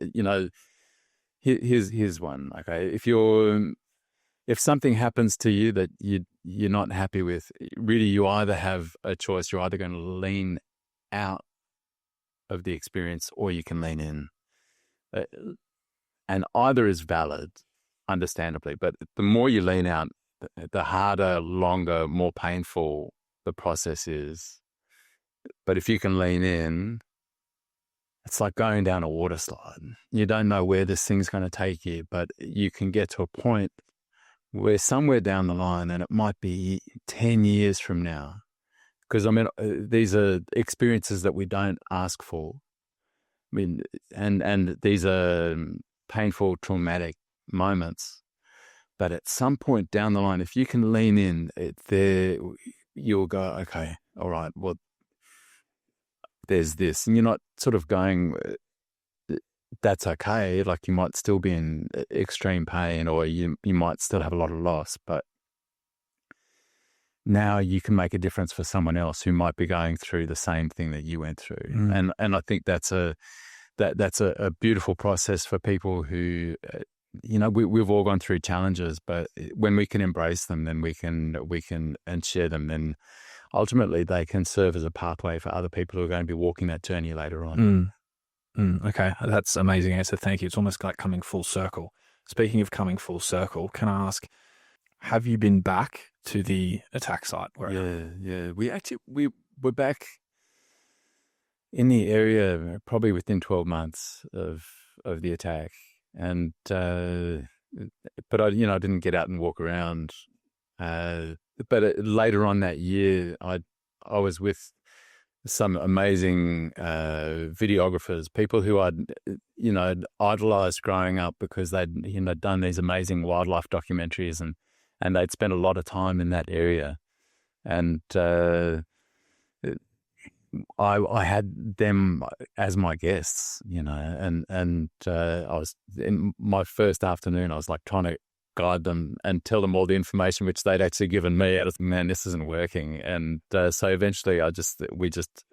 Here's one. Okay. If something happens to you that you're not happy with, really you either have a choice. You're either going to lean out of the experience or you can lean in. And either is valid, understandably, but the more you lean out, the harder, longer, more painful the process is. But if you can lean in, it's like going down a water slide. You don't know where this thing's going to take you, but you can get to a point where somewhere down the line, and it might be 10 years from now, because these are experiences that we don't ask for. And these are painful, traumatic moments. But at some point down the line, if you can lean in, you'll go, okay, all right, well, there's this. And you're not sort of going, that's okay. Like you might still be in extreme pain, or you might still have a lot of loss. But now you can make a difference for someone else who might be going through the same thing that you went through. And I think that's a beautiful process for people who... we've all gone through challenges, but when we can embrace them, then we can and share them, then ultimately they can serve as a pathway for other people who are going to be walking that journey later on. Okay, that's an amazing answer. Thank you. It's almost like coming full circle. Speaking of coming full circle, can I ask, have you been back to the attack site? Yeah. We're back in the area probably within 12 months of the attack, and but I didn't get out and walk around. But later on that year, I was with some amazing videographers, people who I'd idolized growing up because they'd done these amazing wildlife documentaries, and they'd spent a lot of time in that area, and I had them as my guests, and I was in my first afternoon. I was like trying to guide them and tell them all the information which they'd actually given me. I was, man, this isn't working, and so eventually we just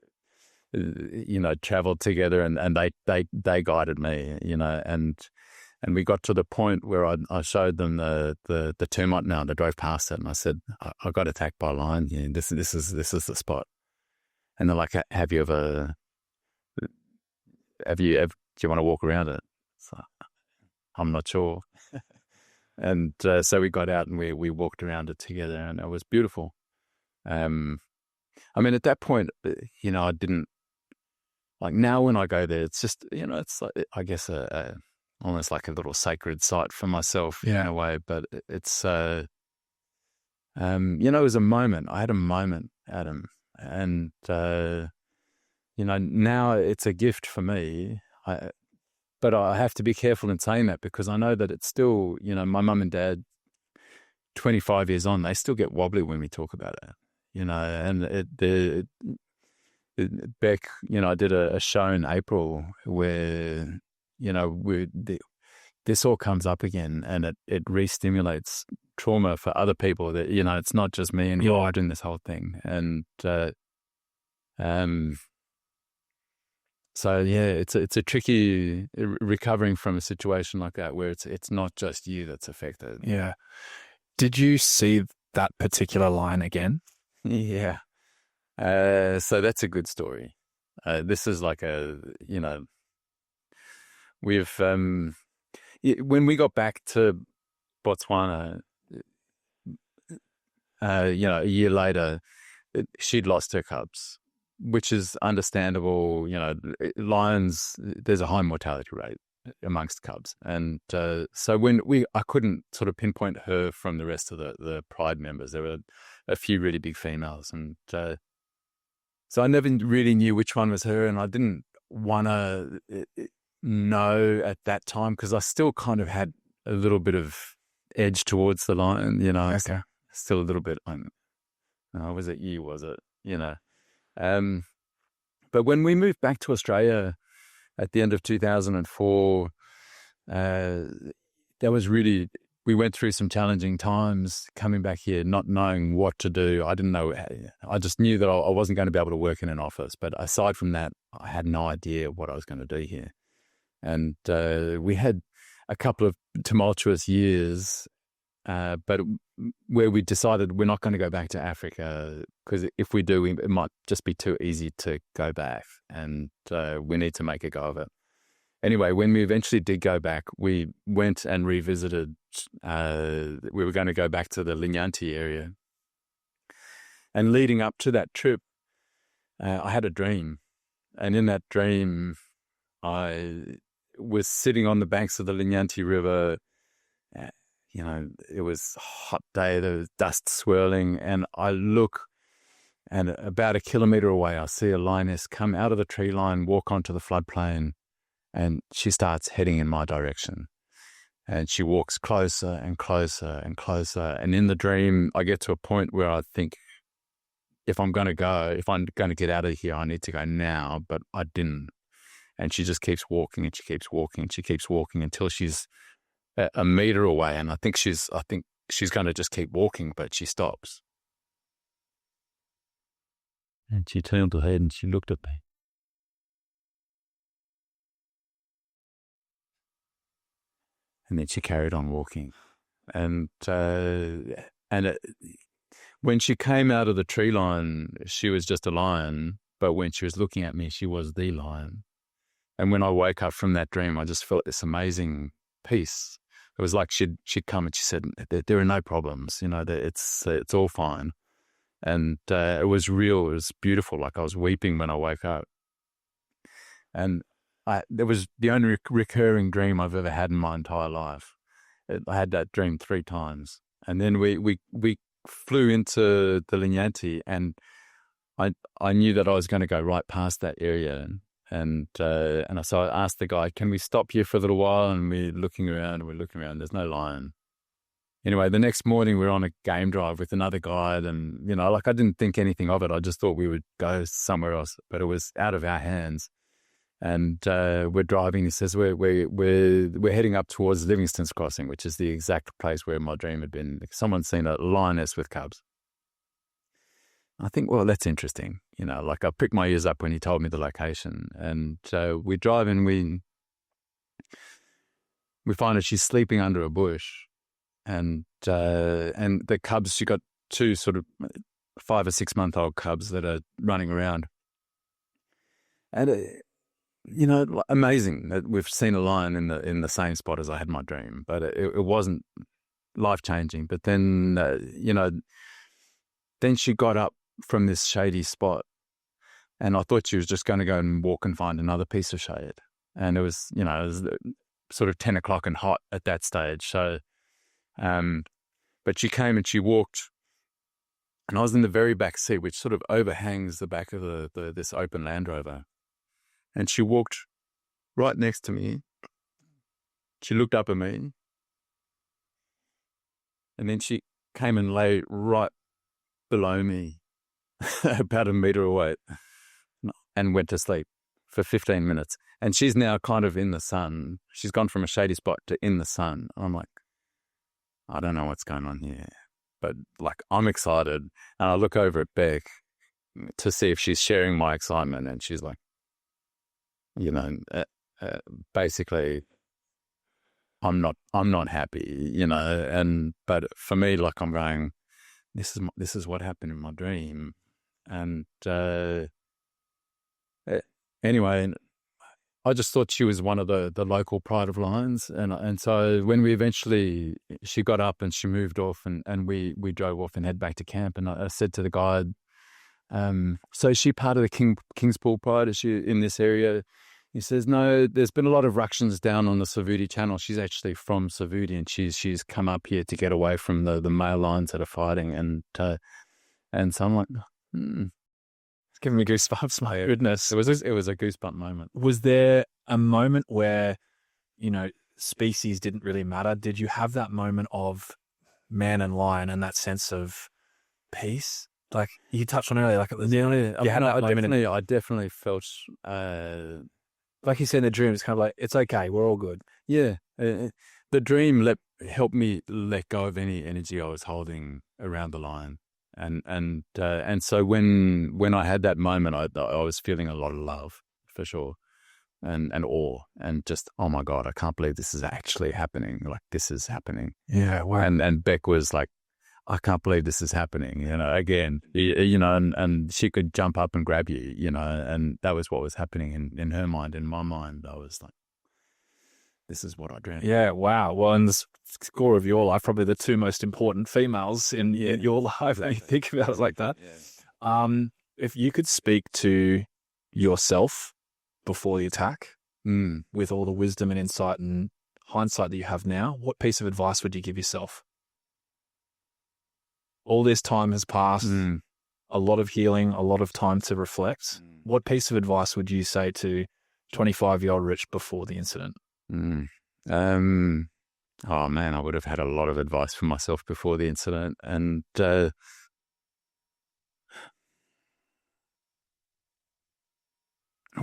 traveled together, and they guided me, and we got to the point where I showed them the termite mound. I drove past it, and I said, I got attacked by a lion. Yeah, this is the spot. And they're like, do you want to walk around it? So, I'm not sure. And so we got out and we walked around it together, and it was beautiful. I mean, at that point, I didn't, like, now when I go there, it's just, it's like, I guess almost like a little sacred site for myself in a way. But it's, it was a moment. I had a moment, Adam. And, now it's a gift for me. But I have to be careful in saying that, because I know that it's still, my mum and dad, 25 years on, they still get wobbly when we talk about it, and Beck, I did a show in April where, this all comes up again, and it re-stimulates trauma for other people that, it's not just me and God in this whole thing. And, so yeah, it's a tricky recovering from a situation like that, where it's not just you that's affected. Yeah. Did you see that particular lion again? Yeah. So that's a good story. This is like we've, when we got back to Botswana, a year later, she'd lost her cubs, which is understandable. Lions, there's a high mortality rate amongst cubs. And so when I couldn't sort of pinpoint her from the rest of the pride members. There were a few really big females. And so I never really knew which one was her, and I didn't want to know at that time, because I still kind of had a little bit of edge towards the lion, Okay. Still a little bit. Was it you? Was it? But when we moved back to Australia at the end of 2004, we went through some challenging times coming back here, not knowing what to do. I didn't know. I just knew that I wasn't going to be able to work in an office. But aside from that, I had no idea what I was going to do here. And we had a couple of tumultuous years, but where we decided we're not going to go back to Africa, because if we do, it might just be too easy to go back, and we need to make a go of it. Anyway, when we eventually did go back, we went and revisited. We were going to go back to the Linyanti area. And leading up to that trip, I had a dream. And in that dream, I was sitting on the banks of the Linyanti River. It was a hot day, there was dust swirling, and I look, and about 1 kilometre away, I see a lioness come out of the tree line, walk onto the floodplain, and she starts heading in my direction. And she walks closer and closer and closer. And in the dream, I get to a point where I think, if I'm going to get out of here, I need to go now. But I didn't. And she just keeps walking, and she keeps walking, and she keeps walking until she's a meter away. And I think she's going to just keep walking, but she stops. And she turned her head and she looked at me. And then she carried on walking. And when she came out of the tree line, she was just a lion. But when she was looking at me, she was the lion. And when I woke up from that dream, I just felt this amazing peace. It was like she'd come and she said, there are no problems, that it's all fine. And it was real. It was beautiful. Like I was weeping when I woke up. And there was the only recurring dream I've ever had in my entire life. I had that dream 3 times. And then we flew into the Linyanti, and I knew that I was going to go right past that area. And so I asked the guy, can we stop here for a little while? And we're looking around. There's no lion. Anyway, the next morning we're on a game drive with another guide, and I didn't think anything of it. I just thought we would go somewhere else, but it was out of our hands. And we're driving. He says we're heading up towards Livingston's Crossing, which is the exact place where my dream had been. Someone's seen a lioness with cubs. I think, well, that's interesting. I picked my ears up when he told me the location, and we drive and we find that she's sleeping under a bush, and the cubs, she got 2 sort of 5 or 6 month old cubs that are running around, and amazing that we've seen a lion in the same spot as I had my dream, but it wasn't life changing. But then then she got up from this shady spot, and I thought she was just going to go and walk and find another piece of shade. And it was sort of 10 o'clock and hot at that stage. So, but she came and she walked, and I was in the very back seat, which sort of overhangs the back of this open Land Rover. And she walked right next to me. She looked up at me, and then she came and lay right below me, about 1 meter away, and went to sleep for 15 minutes. And she's now kind of in the sun. She's gone from a shady spot to in the sun. I'm like, I don't know what's going on here, but I'm excited. And I look over at Beck to see if she's sharing my excitement, and she's like, basically, I'm not happy, but for me, I'm going, this is what happened in my dream. And anyway, I just thought she was one of the local pride of lions. And so when she got up and she moved off, and we drove off and head back to camp, and I said to the guide, so is she part of the King's Pool Pride? Is she in this area? He says, no, there's been a lot of ructions down on the Savudi Channel. She's actually from Savudi, and she's come up here to get away from the male lions that are fighting. And so I'm like, It's giving me goosebumps, my goodness. It was a goosebump moment. Was there a moment where, species didn't really matter? Did you have that moment of man and lion and that sense of peace? Like you touched on earlier, I definitely felt, like you said in the dream, it's kind of like, it's okay, we're all good. Yeah. The dream helped me let go of any energy I was holding around the lion. And so when I had that moment, I was feeling a lot of love, for sure, and awe, and just, oh my God, I can't believe this is actually happening. Like, this is happening. Yeah. Wow. And Beck was like, I can't believe this is happening, again, and she could jump up and grab you, and that was what was happening in her mind. In my mind, I was like, this is what I dreamt. Yeah, wow. Well, in the score of your life, probably the 2 most important females in your life, when you think about it like that. Yeah. If you could speak to yourself before the attack, with all the wisdom and insight and hindsight that you have now, what piece of advice would you give yourself? All this time has passed, a lot of healing, a lot of time to reflect. What piece of advice would you say to 25-year-old Rich before the incident? Oh man, I would have had a lot of advice for myself before the incident. And well,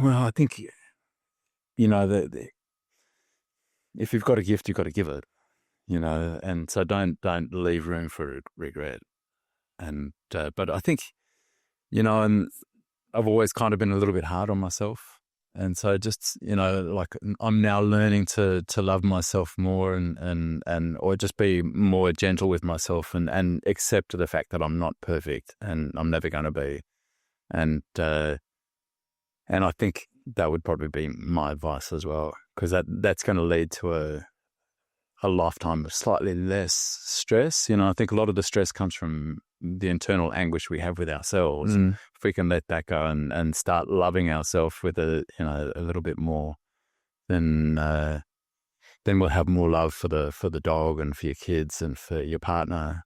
I think, if you've got a gift, you've got to give it, and so don't leave room for regret. And but I think, and I've always kind of been a little bit hard on myself. And so just, like I'm now learning to love myself more and or just be more gentle with myself and accept the fact that I'm not perfect and I'm never going to be. And I think that would probably be my advice as well, because that's going to lead to a lifetime of slightly less stress. I think a lot of the stress comes from the internal anguish we have with ourselves. If we can let that go and start loving ourselves with a little bit more, then we'll have more love for the dog and for your kids and for your partner.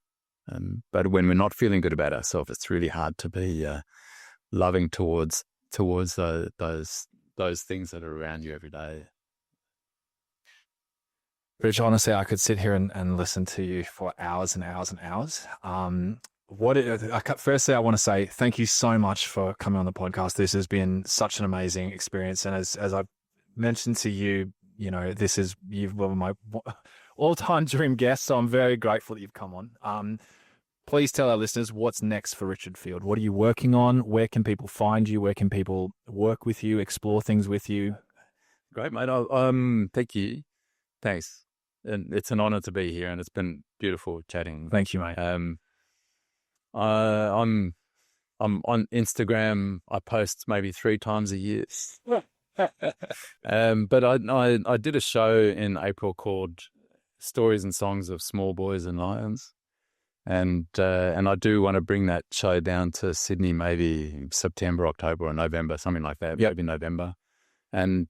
But when we're not feeling good about ourselves, it's really hard to be loving towards those things that are around you every day. Rich, honestly, I could sit here and listen to you for hours and hours and hours. Firstly, I want to say thank you so much for coming on the podcast. This has been such an amazing experience. And as I mentioned to you, you were my all-time dream guest. So I'm very grateful that you've come on. Please tell our listeners what's next for Richard Field. What are you working on? Where can people find you? Where can people work with you, explore things with you? Great, mate. Thank you. Thanks. And it's an honor to be here, and it's been beautiful chatting. Thank you, mate. I'm on Instagram. I post maybe 3 times a year. But I did a show in April called Stories and Songs of Small Boys and Lions. And I do want to bring that show down to Sydney, maybe September, October, or November, something like that. Yep. Maybe November. And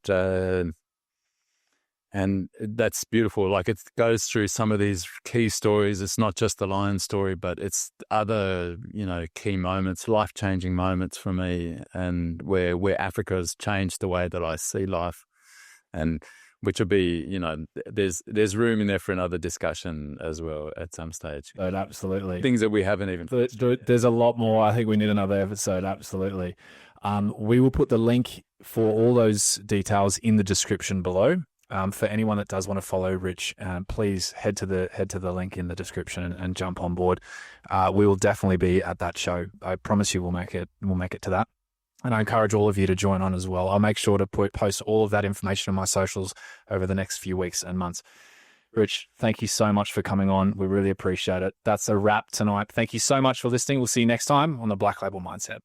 that's beautiful. Like, it goes through some of these key stories. It's not just the lion story, but it's other, key moments, life-changing moments for me, and where Africa has changed the way that I see life, and which will be, there's room in there for another discussion as well at some stage. Absolutely. Things that we haven't even. There's a lot more. I think we need another episode. Absolutely. We will put the link for all those details in the description below. For anyone that does want to follow Rich, please head to the link in the description and jump on board. We will definitely be at that show. I promise you, we'll make it to that. And I encourage all of you to join on as well. I'll make sure to post all of that information on my socials over the next few weeks and months. Rich, thank you so much for coming on. We really appreciate it. That's a wrap tonight. Thank you so much for listening. We'll see you next time on the Black Label Mindset.